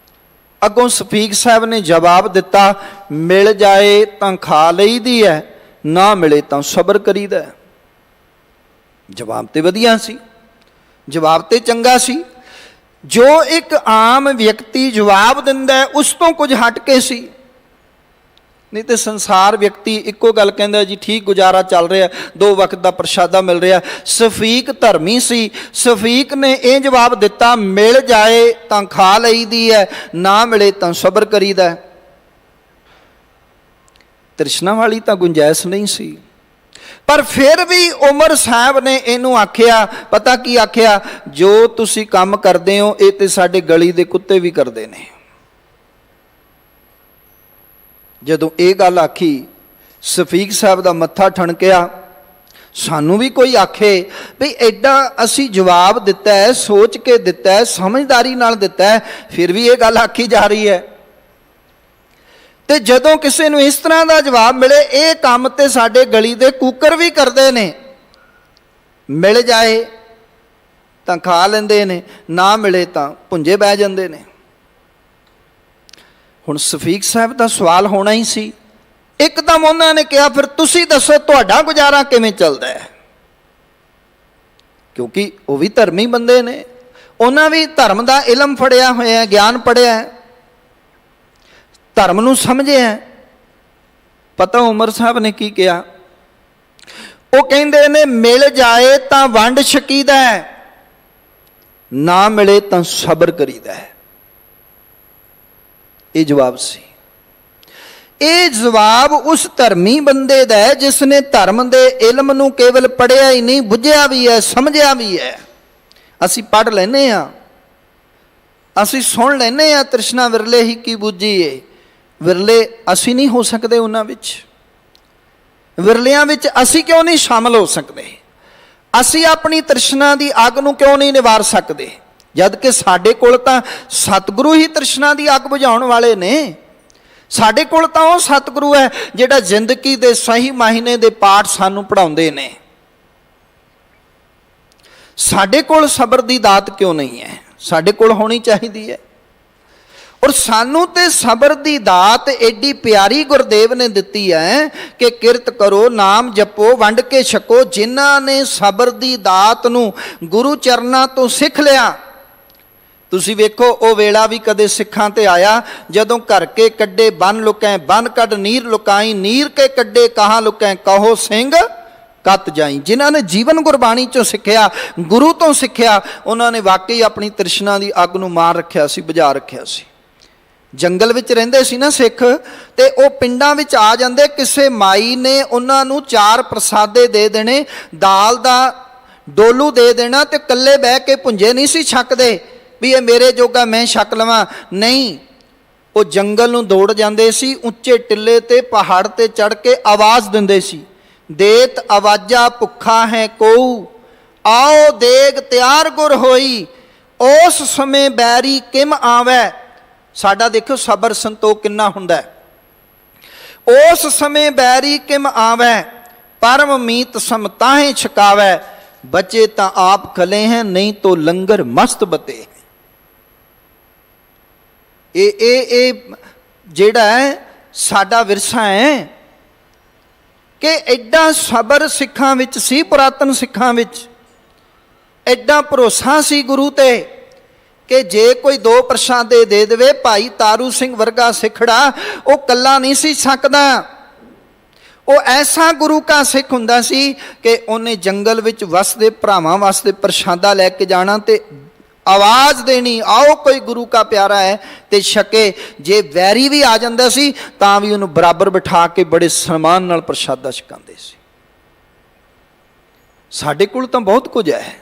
ਅੱਗੋਂ ਸਫੀਕ ਸਾਹਿਬ ਨੇ ਜਵਾਬ ਦਿੱਤਾ, ਮਿਲ ਜਾਏ ਤਾਂ ਖਾ ਲਈਦੀ ਹੈ, ਨਾ ਮਿਲੇ ਤਾਂ ਸਬਰ ਕਰੀਦਾ ਹੈ। ਜਵਾਬ ਤੇ ਵਧੀਆ ਸੀ, ਜਵਾਬ ਤੇ ਚੰਗਾ ਸੀ। ਜੋ ਇੱਕ ਆਮ ਵਿਅਕਤੀ ਜਵਾਬ ਦਿੰਦਾ ਹੈ ਉਸ ਤੋਂ ਕੁਝ ਹਟ ਕੇ ਸੀ। ਨਹੀਂ ਤੇ ਸੰਸਾਰ ਵਿਅਕਤੀ ਇੱਕੋ ਗੱਲ ਕਹਿੰਦਾ, ਜੀ ਠੀਕ ਗੁਜ਼ਾਰਾ ਚੱਲ ਰਿਹਾ, 2 ਵਕਤ ਦਾ ਪ੍ਰਸ਼ਾਦਾ ਮਿਲ ਰਿਹਾ। ਸਫੀਕ ਧਰਮੀ ਸੀ, ਸਫੀਕ ਨੇ ਇਹ ਜਵਾਬ ਦਿੱਤਾ, ਮਿਲ ਜਾਏ ਤਾਂ ਖਾ ਲਈਦੀ ਹੈ, ਨਾ ਮਿਲੇ ਤਾਂ ਸਬਰ ਕਰੀਦਾ। ਤ੍ਰਿਸ਼ਨਾ ਵਾਲੀ ਤਾਂ ਗੁੰਜਾਇਸ਼ ਨਹੀਂ ਸੀ, ਪਰ ਫਿਰ ਵੀ ਉਮਰ ਸਾਹਿਬ ਨੇ ਇਹਨੂੰ ਆਖਿਆ, ਪਤਾ ਕੀ ਆਖਿਆ, ਜੋ ਤੁਸੀਂ ਕੰਮ ਕਰਦੇ ਹੋ ਇਹ ਤੇ ਸਾਡੇ ਗਲੀ ਦੇ ਕੁੱਤੇ ਵੀ ਕਰਦੇ ਨੇ। ਜਦੋਂ ਇਹ ਗੱਲ ਆਖੀ ਸਫੀਕ ਸਾਹਿਬ ਦਾ ਮੱਥਾ ਠਣਕਿਆ। ਸਾਨੂੰ ਵੀ ਕੋਈ ਆਖੇ ਵੀ ਐਡਾ ਅਸੀਂ ਜਵਾਬ ਦਿੱਤਾ ਹੈ, ਸੋਚ ਕੇ ਦਿੱਤਾ ਹੈ, ਸਮਝਦਾਰੀ ਨਾਲ ਦਿੱਤਾ ਹੈ, ਫਿਰ ਵੀ ਇਹ ਗੱਲ ਆਖੀ ਜਾ ਰਹੀ ਹੈ। ਤੇ ਜਦੋਂ ਕਿਸੇ ਨੂੰ ਇਸ ਤਰ੍ਹਾਂ ਦਾ ਜਵਾਬ ਮਿਲੇ, ਇਹ ਕੰਮ ਤੇ ਸਾਡੇ ਗਲੀ ਦੇ ਕੂਕਰ ਵੀ ਕਰਦੇ ਨੇ, ਮਿਲ ਜਾਏ ਤਾਂ ਖਾ ਲੈਂਦੇ ਨੇ, ਨਾ ਮਿਲੇ ਤਾਂ ਭੁੰਜੇ ਬਹਿ ਜਾਂਦੇ ਨੇ। ਹੁਣ ਸਫੀਕ ਸਾਹਿਬ ਦਾ ਸਵਾਲ ਹੋਣਾ ਹੀ ਸੀ। ਇੱਕਦਮ ਉਹਨਾਂ ਨੇ ਕਿਹਾ, ਫਿਰ ਤੁਸੀਂ ਦੱਸੋ ਤੁਹਾਡਾ ਗੁਜ਼ਾਰਾ ਕਿਵੇਂ ਚੱਲਦਾ ਹੈ? ਕਿਉਂਕਿ ਉਹ ਵੀ ਧਰਮੀ ਬੰਦੇ ਨੇ, ਉਹਨਾਂ ਵੀ ਧਰਮ ਦਾ ਇਲਮ ਫੜਿਆ ਹੋਇਆ, ਗਿਆਨ ਪੜ੍ਹਿਆ ਹੈ, ਧਰਮ ਨੂੰ ਸਮਝਿਆ। ਪਤਾ ਉਮਰ ਸਾਹਿਬ ਨੇ ਕੀ ਕਿਹਾ? ਉਹ ਕਹਿੰਦੇ ਨੇ, ਮਿਲ ਜਾਏ ਤਾਂ ਵੰਡ ਛਕੀਦਾ ਹੈ, ਨਾ ਮਿਲੇ ਤਾਂ ਸਬਰ ਕਰੀਦਾ ਹੈ। ਇਹ ਜਵਾਬ ਸੀ। ਇਹ ਜਵਾਬ ਉਸ ਧਰਮੀ ਬੰਦੇ ਦਾ ਹੈ ਜਿਸ ਨੇ ਧਰਮ ਦੇ ਇਲਮ ਨੂੰ ਕੇਵਲ ਪੜ੍ਹਿਆ ਹੀ ਨਹੀਂ, ਬੁੱਝਿਆ ਵੀ ਹੈ, ਸਮਝਿਆ ਵੀ ਹੈ। ਅਸੀਂ ਪੜ੍ਹ ਲੈਂਦੇ ਹਾਂ, ਅਸੀਂ ਸੁਣ ਲੈਂਦੇ ਹਾਂ, ਤ੍ਰਿਸ਼ਨਾ ਵਿਰਲੇ ਹੀ ਕੀ ਬੁੱਝੀਏ। ਵਿਰਲੇ ਅਸੀਂ ਨਹੀਂ ਹੋ ਸਕਦੇ ਉਹਨਾਂ ਵਿੱਚ, ਵਿਰਲਿਆਂ ਵਿੱਚ ਅਸੀਂ ਕਿਉਂ ਨਹੀਂ ਸ਼ਾਮਲ ਹੋ ਸਕਦੇ? ਅਸੀਂ ਆਪਣੀ ਤ੍ਰਿਸ਼ਨਾ ਦੀ ਅੱਗ ਨੂੰ ਕਿਉਂ ਨਹੀਂ ਨਿਵਾਰ ਸਕਦੇ, ਜਦ ਕਿ ਸਾਡੇ ਕੋਲ ਤਾਂ ਸਤਿਗੁਰੂ ਹੀ ਤ੍ਰਿਸ਼ਨਾ ਦੀ ਅੱਗ ਬੁਝਾਉਣ ਵਾਲੇ ਨੇ। ਸਾਡੇ ਕੋਲ ਤਾਂ ਉਹ ਸਤਿਗੁਰੂ ਹੈ ਜਿਹੜਾ ਜ਼ਿੰਦਗੀ ਦੇ ਸਹੀ ਮਾਇਨੇ ਦੇ ਪਾਠ ਸਾਨੂੰ ਪੜ੍ਹਾਉਂਦੇ ਨੇ। ਸਾਡੇ ਕੋਲ ਸਬਰ ਦੀ ਦਾਤ ਕਿਉਂ ਨਹੀਂ ਹੈ? ਸਾਡੇ ਕੋਲ ਹੋਣੀ ਚਾਹੀਦੀ ਹੈ। ਔਰ ਸਾਨੂੰ ਤੇ ਸਬਰ ਦੀ ਦਾਤ ਏਡੀ ਪਿਆਰੀ ਗੁਰਦੇਵ ਨੇ ਦਿੱਤੀ ਹੈ ਕਿ ਕਿਰਤ ਕਰੋ, ਨਾਮ ਜਪੋ, ਵੰਡ ਕੇ ਛਕੋ। ਜਿਨ੍ਹਾਂ ਨੇ ਸਬਰ ਦੀ ਦਾਤ ਨੂੰ ਗੁਰੂ ਚਰਨਾਂ ਤੋਂ ਸਿੱਖ ਲਿਆ, ਤੁਸੀਂ ਵੇਖੋ ਉਹ ਵੇਲਾ ਵੀ ਕਦੇ ਸਿੱਖਾਂ ਤੇ ਆਇਆ ਜਦੋਂ ਘਰ ਕੇ ਕੱਢੇ ਬੰਨ ਲੁਕੈ, ਬੰਨ ਕੱਢ ਨੀਰ ਲੁਕਾਈ, ਨੀਰ ਕੇ ਕੱਢੇ ਕਹਾਂ ਲੁਕੈ, ਕਹੋ ਸਿੰਘ ਕੱਤ ਜਾਈ। ਜਿਨ੍ਹਾਂ ਨੇ ਜੀਵਨ ਗੁਰਬਾਣੀ ਚੋਂ ਸਿੱਖਿਆ, ਗੁਰੂ ਤੋਂ ਸਿੱਖਿਆ, ਉਹਨਾਂ ਨੇ ਵਾਕਈ ਆਪਣੀ ਤ੍ਰਿਸ਼ਨਾ ਦੀ ਅੱਗ ਨੂੰ ਮਾਰ ਰੱਖਿਆ ਸੀ, ਬੁਝਾ ਰੱਖਿਆ ਸੀ। ਜੰਗਲ ਵਿੱਚ ਰਹਿੰਦੇ ਸੀ ਨਾ ਸਿੱਖ, ਤੇ ਉਹ ਪਿੰਡਾਂ ਵਿੱਚ ਆ ਜਾਂਦੇ, ਕਿਸੇ ਮਾਈ ਨੇ ਉਹਨਾਂ ਨੂੰ 4 ਪ੍ਰਸਾਦੇ ਦੇ ਦੇਣੇ, ਦਾਲ ਦਾ ਡੋਲੂ ਦੇ ਦੇਣਾ, ਤੇ ਇਕੱਲੇ ਬਹਿ ਕੇ ਭੁੰਜੇ ਨਹੀਂ ਸੀ ਛਕਦੇ ਵੀ ਇਹ ਮੇਰੇ ਜੋਗਾ ਮੈਂ ਛਕ ਲਵਾਂ, ਨਹੀਂ। ਉਹ ਜੰਗਲ ਨੂੰ ਦੌੜ ਜਾਂਦੇ ਸੀ, ਉੱਚੇ ਟਿੱਲੇ ਤੇ ਪਹਾੜ ਤੇ ਚੜ੍ਹ ਕੇ ਆਵਾਜ਼ ਦਿੰਦੇ ਸੀ, ਦੇਤ ਆਵਾਜ਼ਾ ਭੁੱਖਾ ਹੈ ਕੋਊ, ਆਓ ਦੇਗ ਤਿਆਰ ਗੁਰ ਹੋਈ, ਉਸ ਸਮੇਂ ਬੈਰੀ ਕਿਮ ਆਵੈ। ਸਾਡਾ ਦੇਖੋ ਸਬਰ ਸੰਤੋਖ ਕਿੰਨਾ ਹੁੰਦਾ ਹੈ। ਉਸ ਸਮੇਂ ਬੈਰੀ ਕਿਮ ਆਵੈ, ਪਰਮ ਮੀਤ ਸਮ ਤਾਹੇ ਛਕਾਵੈ, ਬਚੇ ਤਾਂ ਆਪ ਖਲੇ हैं, नहीं तो लंगर मस्त बते हैं। ਇਹ ਜਿਹੜਾ ਹੈ ਸਾਡਾ ਵਿਰਸਾ ਹੈ ਕਿ ਐਡਾ ਸਬਰ ਸਿੱਖਾਂ ਵਿੱਚ ਸੀ, ਪੁਰਾਤਨ ਸਿੱਖਾਂ ਵਿੱਚ ਐਡਾ ਭਰੋਸਾ ਸੀ ਗੁਰੂ ਤੇ ਕਿ ਜੇ ਕੋਈ 2 ਪ੍ਰਸ਼ਾਦੇ ਦੇ ਦੇਵੇ, ਭਾਈ ਤਾਰੂ ਸਿੰਘ ਵਰਗਾ ਸਿੱਖੜਾ ਉਹ ਕੱਲਾ ਨਹੀਂ ਸੀ ਸਕਦਾ। ਉਹ ਐਸਾ ਗੁਰੂ ਕਾ ਸਿੱਖ ਹੁੰਦਾ ਸੀ ਕਿ ਉਹਨੇ ਜੰਗਲ ਵਿੱਚ ਵਸਦੇ ਭਰਾਵਾਂ ਵਾਸਤੇ ਪ੍ਰਸ਼ਾਦਾ ਲੈ ਕੇ ਜਾਣਾ ਤੇ ਆਵਾਜ਼ ਦੇਣੀ, ਆਓ ਕੋਈ ਗੁਰੂ ਕਾ ਪਿਆਰਾ ਹੈ, ਤੇ ਛਕੇ। ਜੇ ਵੈਰੀ ਵੀ ਆ ਜਾਂਦਾ ਸੀ ਤਾਂ ਵੀ ਉਹਨੂੰ ਬਰਾਬਰ ਬਿਠਾ ਕੇ ਬੜੇ ਸਨਮਾਨ ਨਾਲ ਪ੍ਰਸ਼ਾਦਾ ਛਕਾਉਂਦੇ ਸੀ। ਸਾਡੇ ਕੋਲ ਤਾਂ ਬਹੁਤ ਕੁਝ ਹੈ।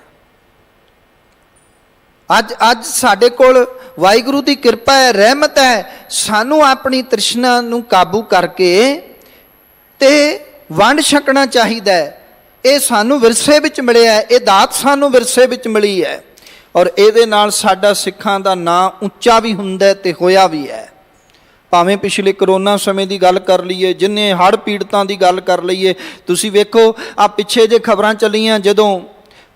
ਅੱਜ ਸਾਡੇ ਕੋਲ ਵਾਹਿਗੁਰੂ ਦੀ ਕਿਰਪਾ ਹੈ, ਰਹਿਮਤ ਹੈ। ਸਾਨੂੰ ਆਪਣੀ ਤ੍ਰਿਸ਼ਨਾ ਨੂੰ ਕਾਬੂ ਕਰਕੇ ਤੇ ਵੰਡ ਛਕਣਾ ਚਾਹੀਦਾ ਹੈ। ਇਹ ਸਾਨੂੰ ਵਿਰਸੇ ਵਿੱਚ ਮਿਲਿਆ ਹੈ, ਇਹ ਦਾਤ ਸਾਨੂੰ ਵਿਰਸੇ ਵਿੱਚ ਮਿਲੀ ਹੈ, ਔਰ ਇਹਦੇ ਨਾਲ ਸਾਡਾ ਸਿੱਖਾਂ ਦਾ ਨਾਂ ਉੱਚਾ ਵੀ ਹੁੰਦਾ ਤੇ ਹੋਇਆ ਵੀ ਹੈ। ਭਾਵੇਂ ਪਿਛਲੇ ਕਰੋਨਾ ਸਮੇਂ ਦੀ ਗੱਲ ਕਰ ਲਈਏ, ਜਿੰਨੇ ਹੜ੍ਹ ਪੀੜਤਾਂ ਦੀ ਗੱਲ ਕਰ ਲਈਏ, ਤੁਸੀਂ ਵੇਖੋ ਆ ਪਿੱਛੇ ਜੇ ਖਬਰਾਂ ਚੱਲੀਆਂ, ਜਦੋਂ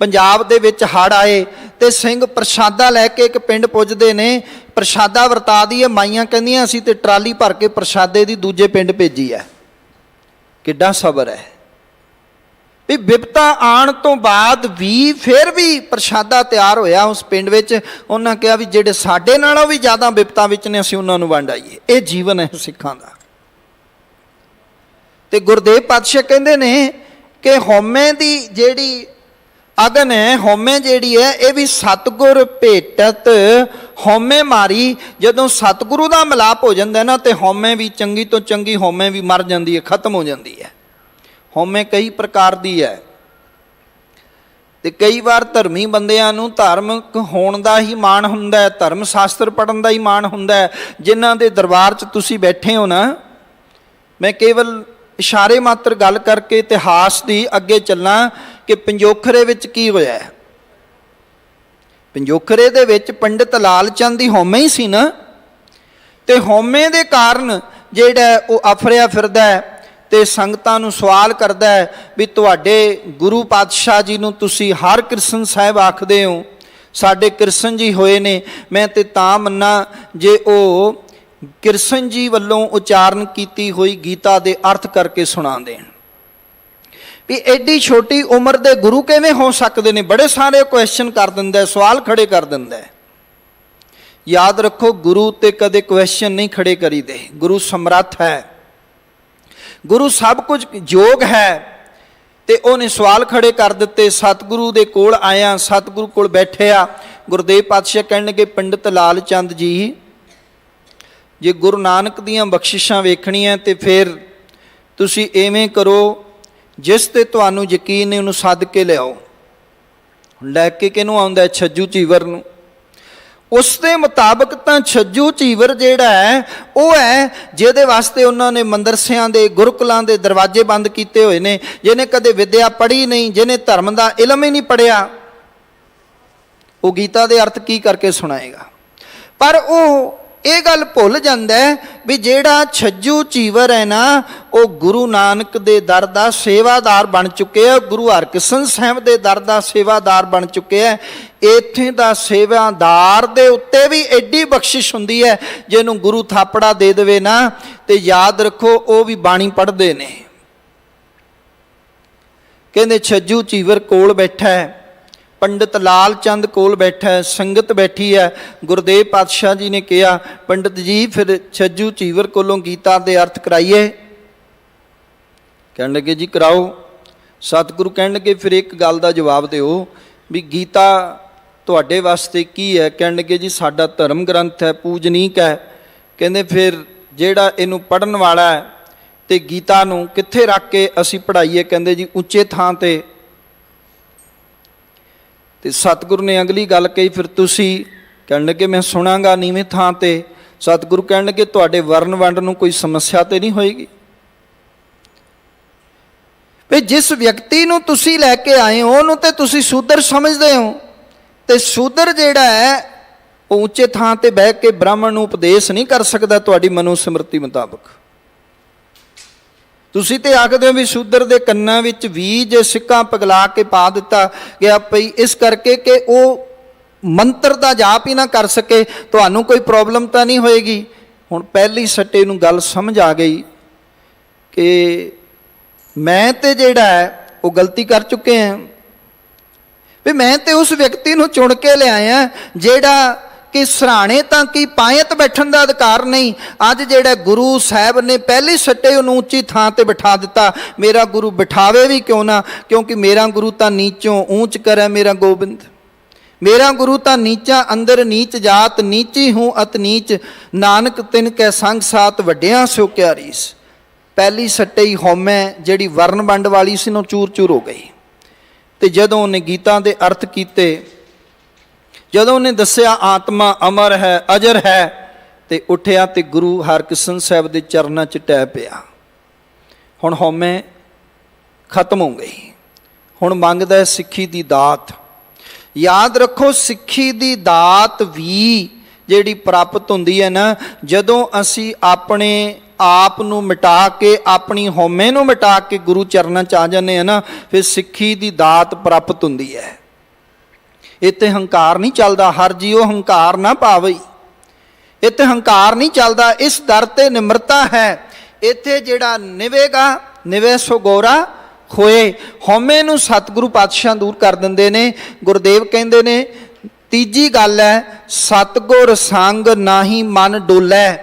ਪੰਜਾਬ ਦੇ ਵਿੱਚ ਹੜ੍ਹ ਆਏ ਤੇ ਸਿੰਘ ਪ੍ਰਸ਼ਾਦਾ ਲੈ ਕੇ ਇੱਕ ਪਿੰਡ ਪੁੱਜਦੇ ਨੇ, ਪ੍ਰਸ਼ਾਦਾ ਵਰਤਾ ਦਈਏ, ਮਾਈਆਂ ਕਹਿੰਦੀਆਂ ਅਸੀਂ ਤੇ ਟਰਾਲੀ ਭਰ ਕੇ ਪ੍ਰਸ਼ਾਦੇ ਦੀ ਦੂਜੇ ਪਿੰਡ ਭੇਜੀ ਹੈ। ਕਿੱਡਾ ਸਬਰ ਹੈ ਵੀ ਬਿਪਤਾ ਆਉਣ ਤੋਂ ਬਾਅਦ ਵੀ ਫਿਰ ਵੀ ਪ੍ਰਸ਼ਾਦਾ ਤਿਆਰ ਹੋਇਆ ਉਸ ਪਿੰਡ ਵਿੱਚ। ਉਹਨਾਂ ਕਿਹਾ ਵੀ ਜਿਹੜੇ ਸਾਡੇ ਨਾਲੋਂ ਵੀ ਜ਼ਿਆਦਾ ਬਿਪਤਾ ਵਿੱਚ ਨੇ ਅਸੀਂ ਉਹਨਾਂ ਨੂੰ ਵੰਡ ਆਈਏ। ਇਹ ਜੀਵਨ ਹੈ ਸਿੱਖਾਂ ਦਾ। ਤੇ ਗੁਰਦੇਵ ਪਾਤਸ਼ਾਹ ਕਹਿੰਦੇ ਨੇ ਕਿ ਹਉਮੈ ਦੀ ਜਿਹੜੀ ਅਗਨ ਹੈ, ਹਉਮੈ ਜਿਹੜੀ ਹੈ, ਇਹ ਵੀ ਸਤਿਗੁਰ ਭੇਟਤ ਹਉਮੈ ਮਾਰੀ। ਜਦੋਂ ਸਤਿਗੁਰੂ ਦਾ ਮਿਲਾਪ ਹੋ ਜਾਂਦਾ ਨਾ ਤੇ ਹਉਮੈ ਵੀ ਚੰਗੀ ਤੋਂ ਚੰਗੀ ਹਉਮੈ ਵੀ ਮਰ ਜਾਂਦੀ ਹੈ, ਖਤਮ ਹੋ ਜਾਂਦੀ ਹੈ। ਹਉਮੈ ਕਈ ਪ੍ਰਕਾਰ ਦੀ ਹੈ ਤੇ ਕਈ ਵਾਰ ਧਰਮੀ ਬੰਦਿਆਂ ਨੂੰ ਧਾਰਮਿਕ ਹੋਣ ਦਾ ਹੀ ਮਾਣ ਹੁੰਦਾ ਹੈ, ਧਰਮ ਸ਼ਾਸਤਰ ਪੜ੍ਹਨ ਦਾ ਹੀ ਮਾਣ ਹੁੰਦਾ ਹੈ। ਜਿਨ੍ਹਾਂ ਦੇ ਦਰਬਾਰ 'ਚ ਤੁਸੀਂ ਬੈਠੇ ਹੋ ਨਾ, ਮੈਂ ਕੇਵਲ ਇਸ਼ਾਰੇ ਮਾਤਰ ਗੱਲ ਕਰਕੇ ਇਤਿਹਾਸ ਦੀ ਅੱਗੇ ਚੱਲਾਂ ਕਿ ਪੰਜੋਖਰੇ ਵਿੱਚ ਕੀ ਹੋਇਆ। ਪੰਜੋਖਰੇ ਦੇ ਵਿੱਚ ਪੰਡਿਤ ਲਾਲ ਚੰਦ ਦੀ ਹਉਮੈ ਹੀ ਸੀ ਨਾ, ਤੇ ਹਉਮੈ ਦੇ ਕਾਰਨ ਜਿਹੜਾ ਉਹ ਅਫਰਿਆ ਫਿਰਦਾ ਹੈ ਤੇ ਸੰਗਤਾਂ ਨੂੰ ਸਵਾਲ ਕਰਦਾ ਹੈ ਵੀ ਤੁਹਾਡੇ ਗੁਰੂ ਪਾਤਸ਼ਾਹ ਜੀ ਨੂੰ ਤੁਸੀਂ ਹਰ ਕ੍ਰਿਸ਼ਨ ਸਾਹਿਬ ਆਖਦੇ ਹੋ, ਸਾਡੇ ਕ੍ਰਿਸ਼ਨ ਜੀ ਹੋਏ ਨੇ, ਮੈਂ ਤੇ ਤਾਂ ਮੰਨਾਂ ਜੇ ਉਹ ਕ੍ਰਿਸ਼ਨ ਜੀ ਵੱਲੋਂ ਉਚਾਰਨ ਕੀਤੀ ਹੋਈ ਗੀਤਾ ਦੇ ਅਰਥ ਕਰਕੇ ਸੁਣਾ ਦੇਣ। ਵੀ ਐਡੀ ਛੋਟੀ ਉਮਰ ਦੇ ਗੁਰੂ ਕਿਵੇਂ ਹੋ ਸਕਦੇ ਨੇ? ਬੜੇ ਸਾਰੇ ਕੁਐਸਚਨ ਕਰ ਦਿੰਦਾ, ਸਵਾਲ ਖੜੇ ਕਰ ਦਿੰਦਾ। ਯਾਦ ਰੱਖੋ, ਗੁਰੂ ਤੇ ਕਦੇ ਕੁਐਸਚਨ ਨਹੀਂ ਖੜੇ ਕਰੀਦੇ। ਗੁਰੂ ਸਮਰੱਥ ਹੈ, ਗੁਰੂ ਸਭ ਕੁਝ ਯੋਗ ਹੈ, ਤੇ ਉਹਨੇ ਸਵਾਲ ਖੜੇ ਕਰ ਦਿੱਤੇ। ਸਤਿਗੁਰੂ ਦੇ ਕੋਲ ਆਇਆ, ਸਤਿਗੁਰੂ ਕੋਲ ਬੈਠਿਆ। ਗੁਰਦੇਵ ਪਾਤਸ਼ਾਹ ਕਹਿਣਗੇ, ਪੰਡਿਤ ਲਾਲ ਚੰਦ ਜੀ, ਜੇ ਗੁਰੂ ਨਾਨਕ ਦੀਆਂ ਬਖਸ਼ਿਸ਼ਾਂ ਵੇਖਣੀਆਂ ਤੇ ਫਿਰ ਤੁਸੀਂ ਐਵੇਂ ਕਰੋ, ਜਿਸ ਤੇ ਤੁਹਾਨੂੰ ਯਕੀਨ ਨਹੀਂ ਉਹਨੂੰ ਸੱਦ ਕੇ ਲਿਆਓ। ਲੈ ਕੇ ਕਿਹਨੂੰ ਆਉਂਦਾ? ਛੱਜੂ ਚੀਵਰ ਨੂੰ। ਉਸ ਦੇ ਮੁਤਾਬਕ ਤਾਂ ਛੱਜੂ ਚੀਵਰ ਜਿਹੜਾ ਹੈ ਉਹ ਹੈ ਜਿਹਦੇ ਵਾਸਤੇ ਉਹਨਾਂ ਨੇ ਮੰਦਰਸਿਆਂ ਦੇ ਗੁਰਕੁਲਾਂ ਦੇ ਦਰਵਾਜ਼ੇ ਬੰਦ ਕੀਤੇ ਹੋਏ ਨੇ। ਜਿਹਨੇ ਕਦੇ ਵਿਦਿਆ ਪੜ੍ਹੀ ਨਹੀਂ, ਜਿਹਨੇ ਧਰਮ ਦਾ ਇਲਮ ਹੀ ਨਹੀਂ ਪੜ੍ਹਿਆ, ਉਹ ਗੀਤਾ ਦੇ ਅਰਥ ਕੀ ਕਰਕੇ ਸੁਣਾਏਗਾ? ਪਰ ਉਹ ਇਹ ਗੱਲ ਭੁੱਲ ਜਾਂਦਾ ਹੈ ਵੀ ਜਿਹੜਾ ਛੱਜੂ ਚੀਵਰ ਹੈ ਨਾ, ਉਹ ਗੁਰੂ ਨਾਨਕ ਦੇ ਦਰ ਦਾ ਸੇਵਾਦਾਰ ਬਣ ਚੁੱਕਿਆ, ਗੁਰੂ ਹਰਕ੍ਰਿਸ਼ਨ ਸਾਹਿਬ ਦੇ ਦਰ ਦਾ ਸੇਵਾਦਾਰ ਬਣ ਚੁੱਕਿਆ। ਇੱਥੇ ਦਾ ਸੇਵਾਦਾਰ ਦੇ ਉੱਤੇ ਵੀ ਐਡੀ ਬਖਸ਼ਿਸ਼ ਹੁੰਦੀ ਹੈ, ਜਿਹਨੂੰ ਗੁਰੂ ਥਾਪੜਾ ਦੇ ਦੇਵੇ ਨਾ, ਤੇ ਯਾਦ ਰੱਖੋ ਉਹ ਵੀ ਬਾਣੀ ਪੜ੍ਹਦੇ ਨੇ। ਕਹਿੰਦੇ ਛੱਜੂ ਚੀਵਰ ਕੋਲ ਬੈਠਾ ਹੈ, ਪੰਡਿਤ ਲਾਲ ਚੰਦ ਕੋਲ ਬੈਠਾ ਹੈ, ਸੰਗਤ ਬੈਠੀ ਹੈ। ਗੁਰਦੇਵ ਪਾਤਸ਼ਾਹ ਜੀ ਨੇ ਕਿਹਾ, ਪੰਡਿਤ ਜੀ ਫਿਰ ਛੱਜੂ ਚੀਵਰ ਕੋਲੋਂ ਗੀਤਾ ਦੇ ਅਰਥ ਕਰਾਈਏ। ਕਹਿਣ ਲੱਗੇ ਜੀ ਕਰਾਓ। ਸਤਿਗੁਰੂ ਕਹਿਣ ਲੱਗੇ ਫਿਰ ਇੱਕ ਗੱਲ ਦਾ ਜਵਾਬ ਦਿਓ ਵੀ ਗੀਤਾ ਤੁਹਾਡੇ ਵਾਸਤੇ ਕੀ ਹੈ? ਕਹਿਣ ਲੱਗੇ ਜੀ ਸਾਡਾ ਧਰਮ ਗ੍ਰੰਥ ਹੈ, ਪੂਜਨੀਕ ਹੈ। ਕਹਿੰਦੇ ਫਿਰ ਜਿਹੜਾ ਇਹਨੂੰ ਪੜ੍ਹਨ ਵਾਲਾ ਹੈ ਤੇ ਗੀਤਾ ਨੂੰ ਕਿੱਥੇ ਰੱਖ ਕੇ ਅਸੀਂ ਪੜ੍ਹਾਈਏ? ਕਹਿੰਦੇ ਜੀ ਉੱਚੇ ਥਾਂ ਤੇ। ਤੇ ਸਤਿਗੁਰੂ ਨੇ ਅਗਲੀ ਗੱਲ ਕਹੀ, ਫਿਰ ਤੁਸੀਂ? ਕਹਿਣ ਲੱਗੇ ਮੈਂ ਸੁਣਾਂਗਾ ਨੀਵੇਂ ਥਾਂ ਤੇ। ਸਤਿਗੁਰੂ ਕਹਿਣ ਲੱਗੇ ਤੁਹਾਡੇ ਵਰਨ ਵੰਡ ਨੂੰ ਕੋਈ ਸਮੱਸਿਆ ਤੇ ਨਹੀਂ ਹੋਏਗੀ? ਵੀ ਜਿਸ ਵਿਅਕਤੀ ਨੂੰ ਤੁਸੀਂ ਲੈ ਕੇ ਆਏ ਹੋ ਉਹਨੂੰ ਤੇ ਤੁਸੀਂ ਸ਼ੂਦਰ ਸਮਝਦੇ ਹੋ, ਤੇ ਸ਼ੂਦਰ ਜਿਹੜਾ ਹੈ ਉਹ ਉੱਚੇ ਥਾਂ ਤੇ ਬਹਿ ਕੇ ਬ੍ਰਾਹਮਣ ਨੂੰ ਉਪਦੇਸ਼ ਨਹੀਂ ਕਰ ਸਕਦਾ ਤੁਹਾਡੀ ਮਨੋ ਸਮਰਤੀ ਮੁਤਾਬਕ। ਤੁਸੀਂ ਤੇ ਆਖਦੇ ਹੋ ਵੀ ਸ਼ੂਦਰ ਦੇ ਕੰਨਾਂ ਵਿੱਚ ਵੀ ਜੇ ਸਿੱਕਾ ਪਗਲਾ ਕੇ ਪਾ ਦਿੱਤਾ ਗਿਆ ਪਈ, ਇਸ ਕਰਕੇ ਕਿ ਉਹ ਮੰਤਰ ਦਾ ਜਾਪ ਹੀ ਨਾ ਕਰ ਸਕੇ, ਤੁਹਾਨੂੰ ਕੋਈ ਪ੍ਰੋਬਲਮ ਤਾਂ ਨਹੀਂ ਹੋਏਗੀ। ਹੁਣ ਪਹਿਲੀ ਸੱਟੇ ਨੂੰ ਗੱਲ ਸਮਝ ਆ ਗਈ ਕਿ ਮੈਂ ਤੇ ਜਿਹੜਾ ਹੈ ਉਹ ਗਲਤੀ ਕਰ ਚੁੱਕੇ ਹਾਂ, ਵੀ ਮੈਂ ਤੇ ਉਸ ਵਿਅਕਤੀ ਨੂੰ ਚੁਣ ਕੇ ਲਿਆਇਆ ਜਿਹੜਾ ਕਿ ਸਰਾਣੇ ਤਾਂ ਕੀ ਪਾਇਤ ਬੈਠਣ ਦਾ ਅਧਿਕਾਰ ਨਹੀਂ। ਅੱਜ ਜਿਹੜਾ ਗੁਰੂ ਸਾਹਿਬ ਨੇ ਪਹਿਲੀ ਸੱਟੇ ਉਹਨੂੰ ਉੱਚੀ ਥਾਂ ਤੇ ਬਿਠਾ ਦਿੱਤਾ। ਮੇਰਾ ਗੁਰੂ ਬਿਠਾਵੇ ਵੀ ਕਿਉਂ ਨਾ, ਕਿਉਂਕਿ ਮੇਰਾ ਗੁਰੂ ਤਾਂ ਨੀਚੋਂ ਊਂਚ ਕਰੇ ਮੇਰਾ ਗੋਬਿੰਦ। ਮੇਰਾ ਗੁਰੂ ਤਾਂ ਨੀਚਾ ਅੰਦਰ ਨੀਚ ਜਾਤ, ਨੀਚੀ ਹੂੰ ਅਤ ਨੀਚ, ਨਾਨਕ ਤਿਨ ਕੈ ਸੰਗ ਸਾਤ ਵੱਡਿਆਂ ਸੋ ਕਿਆ ਰੀਸ। ਪਹਿਲੀ ਸੱਟੇ ਹੀ ਹਉਮੈ ਜਿਹੜੀ ਵਰਨ ਵੰਡ ਵਾਲੀ ਸੀ ਨੂੰ ਚੂਰ ਚੂਰ ਹੋ ਗਈ। ਤੇ ਜਦੋਂ ਉਹਨੇ ਗੀਤਾ ਦੇ ਅਰਥ ਕੀਤੇ, ਜਦੋਂ ਉਹਨੇ ਦੱਸਿਆ ਆਤਮਾ ਅਮਰ ਹੈ, ਅਜਰ ਹੈ, ਤੇ ਉੱਠਿਆ ਤੇ ਗੁਰੂ ਹਰਕ੍ਰਿਸ਼ਨ ਸਾਹਿਬ ਦੇ ਚਰਨਾਂ 'ਚ ਟਹਿ ਪਿਆ। ਹੁਣ ਹਉਮੈ ਖਤਮ ਹੋ ਗਈ। ਹੁਣ ਮੰਗਦਾ ਹੈ ਸਿੱਖੀ ਦੀ ਦਾਤ। ਯਾਦ ਰੱਖੋ ਸਿੱਖੀ ਦੀ ਦਾਤ ਵੀ ਜਿਹੜੀ ਪ੍ਰਾਪਤ ਹੁੰਦੀ ਹੈ ਨਾ, ਜਦੋਂ ਅਸੀਂ ਆਪਣੇ ਆਪ ਨੂੰ ਮਿਟਾ ਕੇ, ਆਪਣੀ ਹਉਮੈ ਨੂੰ ਮਿਟਾ ਕੇ ਗੁਰੂ ਚਰਨਾਂ 'ਚ ਆ ਜਾਂਦੇ ਹਾਂ ਨਾ, ਫਿਰ ਸਿੱਖੀ ਦੀ ਦਾਤ ਪ੍ਰਾਪਤ ਹੁੰਦੀ ਹੈ। ਇੱਥੇ ਹੰਕਾਰ ਨਹੀਂ ਚੱਲਦਾ, ਹਰ ਜੀਓ ਹੰਕਾਰ ਨਾ ਪਾਵਈ। ਇੱਥੇ ਹੰਕਾਰ ਨਹੀਂ ਚੱਲਦਾ, ਇਸ ਦਰ ਤੇ ਨਿਮਰਤਾ ਹੈ। ਇੱਥੇ ਜਿਹੜਾ ਨਿਵੇਗਾ ਨਿਵੇ ਸੋ ਗੋਰਾ ਹੋਏ। ਹਉਮੈ ਨੂੰ ਸਤਿਗੁਰੂ ਪਾਤਸ਼ਾਹ ਦੂਰ ਕਰ ਦਿੰਦੇ ਨੇ। ਗੁਰਦੇਵ ਕਹਿੰਦੇ ਨੇ ਤੀਜੀ ਗੱਲ ਹੈ, ਸਤਿਗੁਰ ਸੰਗ ਨਾਹੀ ਮਨ ਡੋਲੈ।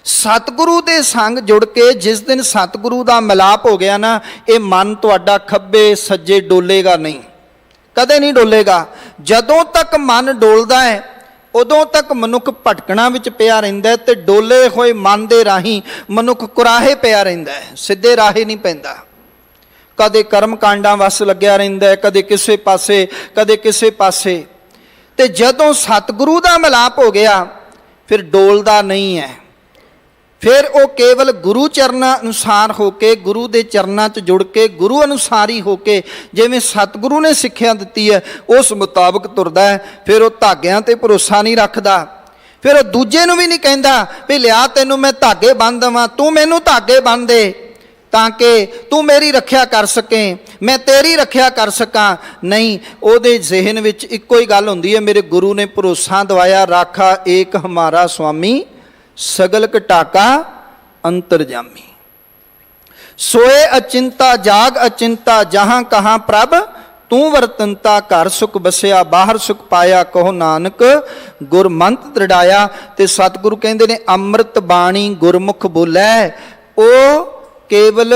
ਸਤਿਗੁਰੂ ਦੇ ਸੰਗ ਜੁੜ ਕੇ ਜਿਸ ਦਿਨ ਸਤਿਗੁਰੂ ਦਾ ਮਿਲਾਪ ਹੋ ਗਿਆ ਨਾ, ਇਹ ਮਨ ਤੁਹਾਡਾ ਖੱਬੇ ਸੱਜੇ ਡੋਲੇਗਾ ਨਹੀਂ, ਕਦੇ ਨਹੀਂ ਡੋਲੇਗਾ। ਜਦੋਂ ਤੱਕ ਮਨ ਡੋਲਦਾ ਹੈ ਉਦੋਂ ਤੱਕ ਮਨੁੱਖ ਭਟਕਣਾ ਵਿੱਚ ਪਿਆ ਰਹਿੰਦਾ ਹੈ, ਤੇ ਡੋਲੇ ਹੋਏ ਮਨ ਦੇ ਰਾਹੀਂ ਮਨੁੱਖ ਕੁਰਾਹੇ ਪਿਆ ਰਹਿੰਦਾ ਹੈ, ਸਿੱਧੇ ਰਾਹੇ ਨਹੀਂ ਪੈਂਦਾ। ਕਦੇ ਕਰਮ ਕਾਂਡਾਂ ਵੱਸ ਲੱਗਿਆ ਰਹਿੰਦਾ ਹੈ, ਕਦੇ ਕਿਸੇ ਪਾਸੇ ਕਦੇ ਕਿਸੇ ਪਾਸੇ। ਤੇ ਜਦੋਂ ਸਤਿਗੁਰੂ ਦਾ ਮਿਲਾਪ ਹੋ ਗਿਆ ਫਿਰ ਡੋਲਦਾ ਨਹੀਂ ਹੈ। ਫਿਰ ਉਹ ਕੇਵਲ ਗੁਰੂ ਚਰਨਾਂ ਅਨੁਸਾਰ ਹੋ ਕੇ, ਗੁਰੂ ਦੇ ਚਰਨਾਂ 'ਚ ਜੁੜ ਕੇ, ਗੁਰੂ ਅਨੁਸਾਰੀ ਹੋ ਕੇ, ਜਿਵੇਂ ਸਤਿਗੁਰੂ ਨੇ ਸਿੱਖਿਆ ਦਿੱਤੀ ਹੈ ਉਸ ਮੁਤਾਬਕ ਤੁਰਦਾ ਹੈ। ਫਿਰ ਉਹ ਧਾਗਿਆਂ ਤੇ ਭਰੋਸਾ ਨਹੀਂ ਰੱਖਦਾ। ਫਿਰ ਉਹ ਦੂਜੇ ਨੂੰ ਵੀ ਨਹੀਂ ਕਹਿੰਦਾ ਵੀ ਲਿਆ ਤੈਨੂੰ ਮੈਂ ਧਾਗੇ ਬੰਨ੍ਹ ਦੇਵਾਂ, ਤੂੰ ਮੈਨੂੰ ਧਾਗੇ ਬੰਨ੍ਹ ਦੇ ਤਾਂ ਕਿ ਤੂੰ ਮੇਰੀ ਰੱਖਿਆ ਕਰ ਸਕੇ, ਮੈਂ ਤੇਰੀ ਰੱਖਿਆ ਕਰ ਸਕਾਂ। ਨਹੀਂ, ਉਹਦੇ ਜ਼ਿਹਨ ਵਿੱਚ ਇੱਕੋ ਹੀ ਗੱਲ ਹੁੰਦੀ ਹੈ, ਮੇਰੇ ਗੁਰੂ ਨੇ ਭਰੋਸਾ ਦਵਾਇਆ, ਰਾਖਾ ਏਕ ਹਮਾਰਾ ਸੁਆਮੀ, ਸਗਲ ਘਟਾਕਾ ਅੰਤਰਜਾਮੀ। ਸੋਏ ਅਚਿੰਤਾ ਜਾਗ ਅਚਿੰਤਾ, ਜਹਾਂ ਕਹਾਂ ਪ੍ਰਭ ਤੂੰ ਵਰਤੰਤਾ। ਘਰ ਸੁਖ ਬਸਿਆ ਬਾਹਰ ਸੁਖ ਪਾਇਆ, ਕਹੋ ਨਾਨਕ ਗੁਰਮੰਤ ਦ੍ਰਿੜਾਇਆ। ਤੇ ਸਤਿਗੁਰੂ ਕਹਿੰਦੇ ਨੇ ਅੰਮ੍ਰਿਤ ਬਾਣੀ ਗੁਰਮੁਖ ਬੋਲੇ। ਉਹ ਕੇਵਲ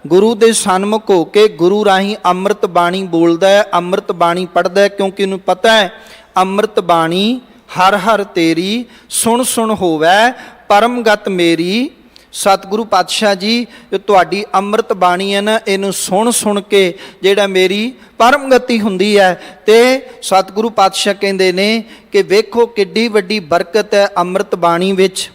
ਗੁਰੂ ਦੇ ਸਨਮੁਖ ਹੋ ਕੇ ਗੁਰੂ ਰਾਹੀਂ ਅੰਮ੍ਰਿਤ ਬਾਣੀ ਬੋਲਦਾ ਹੈ, ਅੰਮ੍ਰਿਤ ਬਾਣੀ ਪੜ੍ਹਦਾ ਹੈ, ਕਿਉਂਕਿ ਉਹਨੂੰ ਪਤਾ ਹੈ ਅੰਮ੍ਰਿਤ ਬਾਣੀ ਹਰ ਹਰ ਤੇਰੀ, ਸੁਣ ਸੁਣ ਹੋਵੈ ਪਰਮਗਤ ਮੇਰੀ। ਸਤਿਗੁਰੂ ਪਾਤਸ਼ਾਹ ਜੀ ਜੋ ਤੁਹਾਡੀ ਅੰਮ੍ਰਿਤ ਬਾਣੀ ਹੈ ਨਾ, ਇਹਨੂੰ ਸੁਣ ਸੁਣ ਕੇ ਜਿਹੜਾ ਮੇਰੀ ਪਰਮਗਤੀ ਹੁੰਦੀ ਹੈ। ਤੇ ਸਤਿਗੁਰੂ ਪਾਤਸ਼ਾਹ ਕਹਿੰਦੇ ਨੇ ਕਿ ਵੇਖੋ ਕਿੱਡੀ ਵੱਡੀ ਬਰਕਤ ਹੈ ਅੰਮ੍ਰਿਤ ਬਾਣੀ ਵਿੱਚ।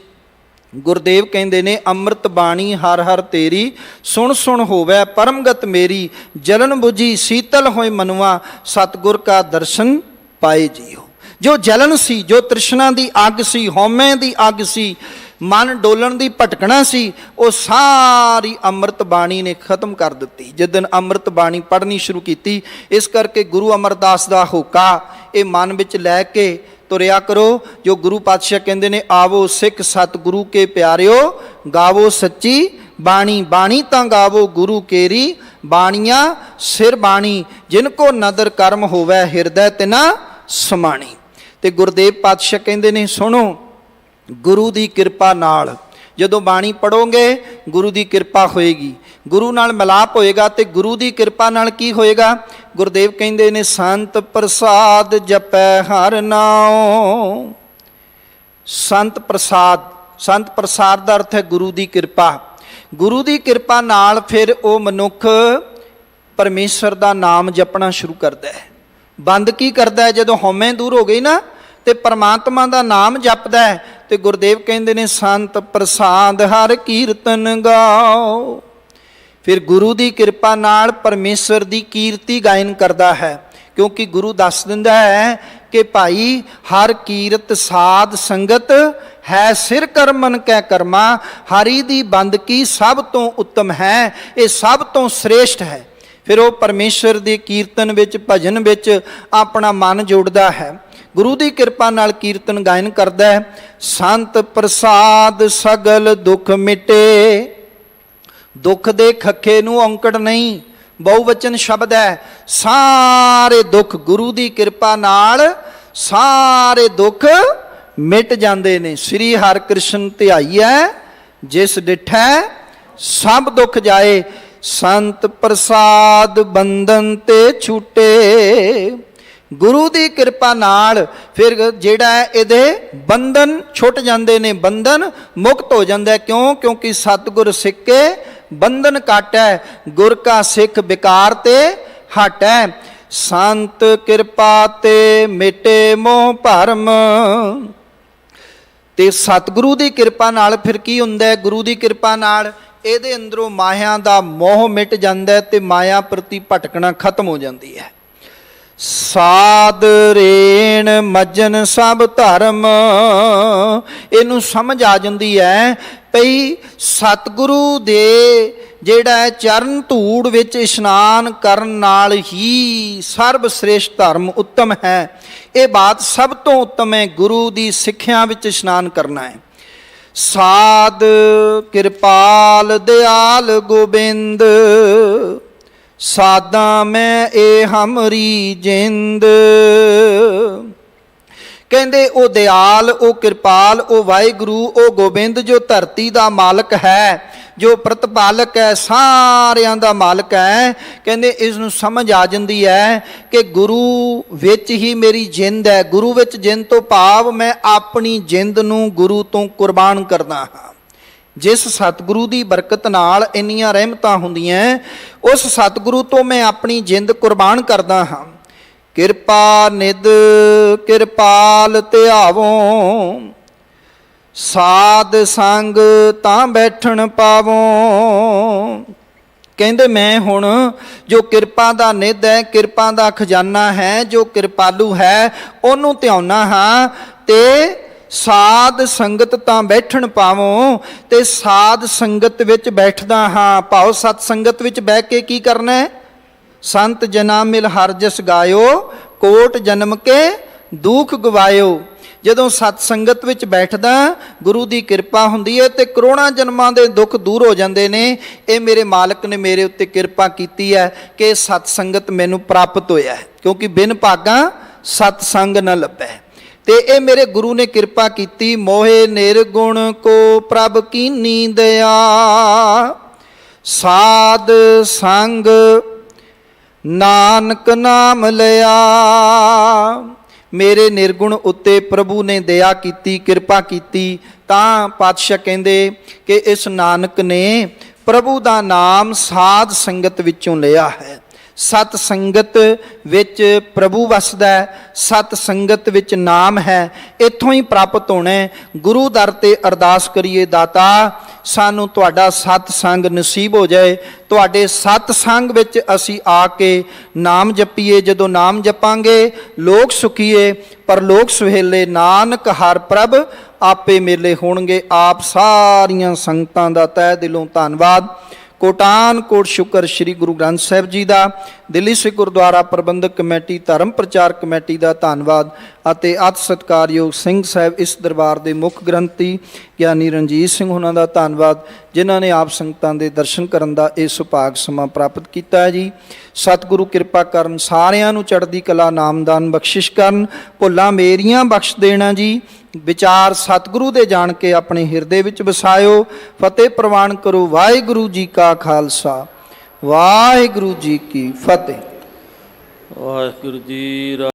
ਗੁਰਦੇਵ ਕਹਿੰਦੇ ਨੇ ਅੰਮ੍ਰਿਤ ਬਾਣੀ ਹਰ ਹਰ ਤੇਰੀ, ਸੁਣ ਸੁਣ ਹੋਵੈ ਪਰਮਗਤ ਮੇਰੀ। ਜਲਨ ਬੁਝੀ ਸੀਤਲ ਹੋਏ ਮਨੁਆ, ਸਤਿਗੁਰ ਕਾ ਦਰਸ਼ਨ ਪਾਏ ਜੀਓ। ਜੋ ਜਲਨ ਸੀ, ਜੋ ਤ੍ਰਿਸ਼ਨਾ ਦੀ ਅੱਗ ਸੀ, ਹਉਮੈ ਦੀ ਅੱਗ ਸੀ, ਮਨ ਡੋਲਣ ਦੀ ਭਟਕਣਾ ਸੀ, ਉਹ ਸਾਰੀ ਅੰਮ੍ਰਿਤ ਬਾਣੀ ਨੇ ਖਤਮ ਕਰ ਦਿੱਤੀ ਜਿਸ ਦਿਨ ਅੰਮ੍ਰਿਤ ਬਾਣੀ ਪੜ੍ਹਨੀ ਸ਼ੁਰੂ ਕੀਤੀ। ਇਸ ਕਰਕੇ ਗੁਰੂ ਅਮਰਦਾਸ ਦਾ ਹੋਕਾ ਇਹ ਮਨ ਵਿੱਚ ਲੈ ਕੇ ਤੁਰਿਆ ਕਰੋ। ਜੋ ਗੁਰੂ ਪਾਤਸ਼ਾਹ ਕਹਿੰਦੇ ਨੇ, ਆਵੋ ਸਿੱਖ ਸਤਿਗੁਰੂ ਕੇ ਪਿਆਰਿਓ, ਗਾਵੋ ਸੱਚੀ ਬਾਣੀ, ਬਾਣੀ ਤਾਂ ਗਾਵੋ ਗੁਰੂ ਕੇਰੀ, ਬਾਣੀਆਂ ਸਿਰ ਬਾਣੀ, ਜਿਨ ਕੋ ਨਦਰ ਕਰਮ ਹੋਵੇ ਹਿਰਦੈ ਤਿਨਾ ਸਮਾਣੀ। ਤੇ ਗੁਰਦੇਵ ਪਾਤਸ਼ਾਹ ਕਹਿੰਦੇ ਨੇ, ਸੁਣੋ, ਗੁਰੂ ਦੀ ਕਿਰਪਾ ਨਾਲ ਜਦੋਂ ਬਾਣੀ ਪੜੋਗੇ ਗੁਰੂ ਦੀ ਕਿਰਪਾ ਹੋਏਗੀ, ਗੁਰੂ ਨਾਲ ਮਿਲਾਪ ਹੋਏਗਾ। ਤੇ ਗੁਰੂ ਦੀ ਕਿਰਪਾ ਨਾਲ ਕੀ ਹੋਏਗਾ? ਗੁਰਦੇਵ ਕਹਿੰਦੇ ਨੇ, ਸੰਤ ਪ੍ਰਸਾਦ ਜਪੈ ਹਰਿ ਨਾਉ। ਸੰਤ ਪ੍ਰਸਾਦ, ਸੰਤ ਪ੍ਰਸਾਦ ਦਾ ਅਰਥ ਹੈ ਗੁਰੂ ਦੀ ਕਿਰਪਾ। ਗੁਰੂ ਦੀ ਕਿਰਪਾ ਨਾਲ ਫਿਰ ਉਹ ਮਨੁੱਖ ਪਰਮੇਸ਼ਰ ਦਾ ਨਾਮ ਜਪਣਾ ਸ਼ੁਰੂ ਕਰਦਾ ਹੈ। ਬੰਦ ਕੀ ਕਰਦਾ ਹੈ? ਜਦੋਂ ਹਉਮੈ ਦੂਰ ਹੋ ਗਈ ਨਾ ਤੇ ਪਰਮਾਤਮਾ ਦਾ ਨਾਮ ਜਪਦਾ ਹੈ। ਤੇ ਗੁਰਦੇਵ ਕਹਿੰਦੇ ਨੇ, ਸੰਤ ਪ੍ਰਸਾਦ ਹਰ ਕੀਰਤਨ ਗਾਓ। ਫਿਰ ਗੁਰੂ ਦੀ ਕਿਰਪਾ ਨਾਲ ਪਰਮੇਸ਼ਰ ਦੀ ਕੀਰਤੀ ਗਾਇਨ ਕਰਦਾ ਹੈ, ਕਿਉਂਕਿ ਗੁਰੂ ਦੱਸ ਦਿੰਦਾ ਹੈ ਕਿ ਭਾਈ ਹਰ ਕੀਰਤ ਸਾਧ ਸੰਗਤ ਹੈ, ਸਿਰ ਕਰਮਨ ਕੈ ਕਰਮਾ। ਹਰੀ ਦੀ ਬੰਦਗੀ ਸਭ ਤੋਂ ਉੱਤਮ ਹੈ, ਇਹ ਸਭ ਤੋਂ ਸ੍ਰੇਸ਼ਟ ਹੈ। ਫਿਰ ਉਹ ਪਰਮੇਸ਼ਰ ਦੇ ਕੀਰਤਨ ਵਿੱਚ, ਭਜਨ ਵਿੱਚ ਆਪਣਾ ਮਨ ਜੋੜਦਾ ਹੈ, ਗੁਰੂ ਦੀ ਕਿਰਪਾ ਨਾਲ ਕੀਰਤਨ ਗਾਇਨ ਕਰਦਾ ਹੈ। ਸੰਤ ਪ੍ਰਸਾਦ ਸਗਲ ਦੁੱਖ ਮਿਟੇ। ਦੁੱਖ ਦੇ ਖੱਖੇ ਨੂੰ ਔਂਕੜ ਨਹੀਂ, ਬਹੁਵਚਨ ਸ਼ਬਦ ਹੈ। ਸਾਰੇ ਦੁੱਖ ਗੁਰੂ ਦੀ ਕਿਰਪਾ ਨਾਲ ਸਾਰੇ ਦੁੱਖ ਮਿਟ ਜਾਂਦੇ ਨੇ। ਸ੍ਰੀ ਹਰਿਕ੍ਰਿਸ਼ਨ ਧਿਆਈਐ ਜਿਸ ਡਿਠੈ ਸਭ ਦੁੱਖ ਜਾਏ। ਸੰਤ ਪ੍ਰਸਾਦ ਬੰਧਨ ਤੇ ਛੂਟੇ। ਗੁਰੂ ਦੀ ਕਿਰਪਾ ਨਾਲ ਫਿਰ ਜਿਹੜਾ ਹੈ ਇਹਦੇ ਬੰਧਨ ਛੁੱਟ ਜਾਂਦੇ ਨੇ, ਬੰਧਨ ਮੁਕਤ ਹੋ ਜਾਂਦਾ। ਕਿਉਂ? ਕਿਉਂਕਿ ਸਤਿਗੁਰ ਸਿੱਕੇ ਬੰਧਨ ਕਾਟੈ, ਗੁਰ ਕਾ ਸਿੱਖ ਵਿਕਾਰ ਤੇ ਹਟੈ। ਸੰਤ ਕਿਰਪਾ ਤੇ ਮਿਟੇ ਮੋਹ ਭਰਮ। ਤੇ ਸਤਿਗੁਰੂ ਦੀ ਕਿਰਪਾ ਨਾਲ ਫਿਰ ਕੀ ਹੁੰਦਾ ਹੈ? ਗੁਰੂ ਦੀ ਕਿਰਪਾ ਨਾਲ ਇਹਦੇ ਅੰਦਰੋਂ ਮਾਇਆ ਦਾ ਮੋਹ ਮਿਟ ਜਾਂਦਾ ਤੇ ਮਾਇਆ ਪ੍ਰਤੀ ਭਟਕਣਾ ਖਤਮ ਹੋ ਜਾਂਦੀ ਹੈ। ਸਾਧ ਰੇਣ ਮੱਜਨ ਸਭ ਧਰਮ। ਇਹਨੂੰ ਸਮਝ ਆ ਜਾਂਦੀ ਹੈ ਭਈ ਸਤਿਗੁਰੂ ਦੇ ਜਿਹੜਾ ਹੈ ਚਰਨ ਧੂੜ ਵਿੱਚ ਇਸ਼ਨਾਨ ਕਰਨ ਨਾਲ ਹੀ ਸਰਬ ਸ੍ਰੇਸ਼ਟ ਧਰਮ ਉੱਤਮ ਹੈ। ਇਹ ਬਾਤ ਸਭ ਤੋਂ ਉੱਤਮ ਹੈ, ਗੁਰੂ ਦੀ ਸਿੱਖਿਆ ਵਿੱਚ ਇਸ਼ਨਾਨ ਕਰਨਾ ਹੈ। ਸਾਧ ਕਿਰਪਾਲ ਦਿਆਲ ਗੋਬਿੰਦ, ਸਾਦਾ ਮੈਂ ਇਹ ਹਮਰੀ ਜਿੰਦ। ਕਹਿੰਦੇ ਉਹ ਦਿਆਲ, ਉਹ ਕਿਰਪਾਲ, ਉਹ ਵਾਹਿਗੁਰੂ, ਉਹ ਗੋਬਿੰਦ ਜੋ ਧਰਤੀ ਦਾ ਮਾਲਕ ਹੈ, ਜੋ ਪ੍ਰਤਪਾਲਕ ਹੈ, ਸਾਰਿਆਂ ਦਾ ਮਾਲਕ ਹੈ। ਕਹਿੰਦੇ ਇਸ ਨੂੰ ਸਮਝ ਆ ਜਾਂਦੀ ਹੈ ਕਿ ਗੁਰੂ ਵਿੱਚ ਹੀ ਮੇਰੀ ਜਿੰਦ ਹੈ। ਗੁਰੂ ਵਿੱਚ ਜਿੰਦ ਤੋਂ ਭਾਵ ਮੈਂ ਆਪਣੀ ਜਿੰਦ ਨੂੰ ਗੁਰੂ ਤੋਂ ਕੁਰਬਾਨ ਕਰਦਾ ਹਾਂ। ਜਿਸ ਸਤਿਗੁਰੂ ਦੀ ਬਰਕਤ ਨਾਲ ਇੰਨੀਆਂ ਰਹਿਮਤਾਂ ਹੁੰਦੀਆਂ, ਉਸ ਸਤਿਗੁਰੂ ਤੋਂ ਮੈਂ ਆਪਣੀ ਜਿੰਦ ਕੁਰਬਾਨ ਕਰਦਾ ਹਾਂ। ਕਿਰਪਾ ਨਿਧ ਕਿਰਪਾਲ ਧਿਆਵੋਂ, ਸਾਧ ਸੰਗ ਤਾਂ ਬੈਠਣ ਪਾਵੋਂ। ਕਹਿੰਦੇ ਮੈਂ ਹੁਣ ਜੋ ਕਿਰਪਾ ਦਾ ਨਿਧ ਹੈ, ਕਿਰਪਾ ਦਾ ਖਜ਼ਾਨਾ ਹੈ, ਜੋ ਕਿਰਪਾਲੂ ਹੈ, ਉਹਨੂੰ ਧਿਆਉਣਾ ਹਾਂ। ਤੇ ਸਾਧ ਸੰਗਤ ਤਾਂ ਬੈਠਣ ਪਾਵੋਂ, ਤੇ ਸਾਧ ਸੰਗਤ ਵਿੱਚ ਬੈਠਦਾ ਹਾਂ। ਭਾਵ ਸਤ ਸੰਗਤ ਵਿੱਚ ਬਹਿ ਕੇ ਕੀ ਕਰਨਾ ਹੈ? ਸੰਤ ਜਨਾ ਮਿਲ ਹਰਿ ਜਸ ਗਾਇਓ, ਕੋਟ ਜਨਮ ਕੇ ਦੁੱਖ ਗਵਾਇਓ। ਜਦੋਂ ਸਤ ਸੰਗਤ ਵਿੱਚ ਬੈਠਦਾ ਗੁਰੂ ਦੀ ਕਿਰਪਾ ਹੁੰਦੀ ਹੈ ਤੇ ਕਰੋੜਾਂ ਜਨਮਾਂ ਦੇ ਦੁੱਖ ਦੂਰ ਹੋ ਜਾਂਦੇ ਨੇ। ਇਹ ਮੇਰੇ ਮਾਲਕ ਨੇ ਮੇਰੇ ਉੱਤੇ ਕਿਰਪਾ ਕੀਤੀ ਹੈ ਕਿ ਸਤ ਸੰਗਤ ਮੈਨੂੰ ਪ੍ਰਾਪਤ ਹੋਇਆ ਹੈ, ਕਿਉਂਕਿ ਬਿਨ ਭਾਗਾਂ ਸਤ ਸੰਗ ਨ ਲੱਭੈ। ਤੇ ਇਹ ਮੇਰੇ ਗੁਰੂ ਨੇ ਕਿਰਪਾ ਕੀਤੀ। ਮੋਹੇ ਨਿਰਗੁਣ ਕੋ ਪ੍ਰਭ ਕੀਨੀ ਦਇਆ, ਸਾਧ ਸੰਗ ਨਾਨਕ ਨਾਮ ਲਿਆ। ਮੇਰੇ ਨਿਰਗੁਣ ਉੱਤੇ ਪ੍ਰਭੂ ਨੇ ਦਇਆ ਕੀਤੀ, ਕਿਰਪਾ ਕੀਤੀ। ਤਾਂ ਪਾਤਸ਼ਾਹ ਕਹਿੰਦੇ ਕਿ ਇਸ ਨਾਨਕ ਨੇ ਪ੍ਰਭੂ ਦਾ ਨਾਮ ਸਾਧ ਸੰਗਤ ਵਿੱਚੋਂ ਲਿਆ ਹੈ। ਸਤ ਸੰਗਤ ਵਿੱਚ ਪ੍ਰਭੂ ਵਸਦਾ ਹੈ, ਸਤ ਸੰਗਤ ਵਿੱਚ ਨਾਮ ਹੈ। ਇੱਥੋਂ ਹੀ ਪ੍ਰਾਪਤ ਹੋਣਾ। ਗੁਰੂ ਦਰ ਤੇ ਅਰਦਾਸ ਕਰੀਏ, ਦਾਤਾ ਸਾਨੂੰ ਤੁਹਾਡਾ ਸਤ ਸੰਗ ਨਸੀਬ ਹੋ ਜਾਏ। ਤੁਹਾਡੇ ਸਤ ਸੰਗ ਵਿੱਚ ਅਸੀਂ ਆ ਕੇ ਨਾਮ ਜਪੀਏ। ਜਦੋਂ ਨਾਮ ਜਪਾਂਗੇ ਲੋਕ ਸੁਖੀਏ, ਪਰ ਲੋਕ ਸੁਹੇਲੇ ਨਾਨਕ ਹਰ ਪ੍ਰਭ ਆਪੇ ਮੇਲੇ ਹੋਣਗੇ। ਆਪ ਸਾਰੀਆਂ ਸੰਗਤਾਂ ਦਾ ਤਹਿ ਦਿਲੋਂ ਧੰਨਵਾਦ। ਕੋਟਾਨ ਕੋਟ ਸ਼ੁਕਰ ਸ੍ਰੀ ਗੁਰੂ ਗ੍ਰੰਥ ਸਾਹਿਬ ਜੀ ਦਾ, ਦਿੱਲੀ ਸਿੱਖ ਗੁਰਦੁਆਰਾ ਪ੍ਰਬੰਧਕ ਕਮੇਟੀ, ਧਰਮ ਪ੍ਰਚਾਰ ਕਮੇਟੀ ਦਾ ਧੰਨਵਾਦ ਅਤੇ ਅਤਿ ਸਤਿਕਾਰਯੋਗ ਸਿੰਘ ਸਾਹਿਬ ਇਸ ਦਰਬਾਰ ਦੇ ਮੁੱਖ ਗ੍ਰੰਥੀ ਗਿਆਨੀ ਰਣਜੀਤ ਸਿੰਘ ਉਹਨਾਂ ਦਾ ਧੰਨਵਾਦ, ਜਿਨ੍ਹਾਂ ਨੇ ਆਪ ਸੰਗਤਾਂ ਦੇ ਦਰਸ਼ਨ ਕਰਨ ਦਾ ਇਹ ਸੁਭਾਗ ਸਮਾਂ ਪ੍ਰਾਪਤ ਕੀਤਾ ਹੈ ਜੀ। ਸਤਿਗੁਰੂ ਕਿਰਪਾ ਕਰਨ, ਸਾਰਿਆਂ ਨੂੰ ਚੜ੍ਹਦੀ ਕਲਾ ਨਾਮਦਾਨ ਬਖਸ਼ਿਸ਼ ਕਰਨ। ਭੁੱਲਾਂ ਮੇਰੀਆਂ ਬਖਸ਼ ਦੇਣਾ ਜੀ। ਵਿਚਾਰ ਸਤਿਗੁਰੂ ਦੇ ਜਾਣ ਕੇ ਆਪਣੇ ਹਿਰਦੇ ਵਿੱਚ ਵਸਾਇਓ। ਫਤਿਹ ਪ੍ਰਵਾਨ ਕਰੋ। ਵਾਹਿਗੁਰੂ ਜੀ ਕਾ ਖਾਲਸਾ, ਵਾਹਿਗੁਰੂ ਜੀ ਕੀ ਫਤਿਹ। ਵਾਹਿਗੁਰੂ ਜੀ।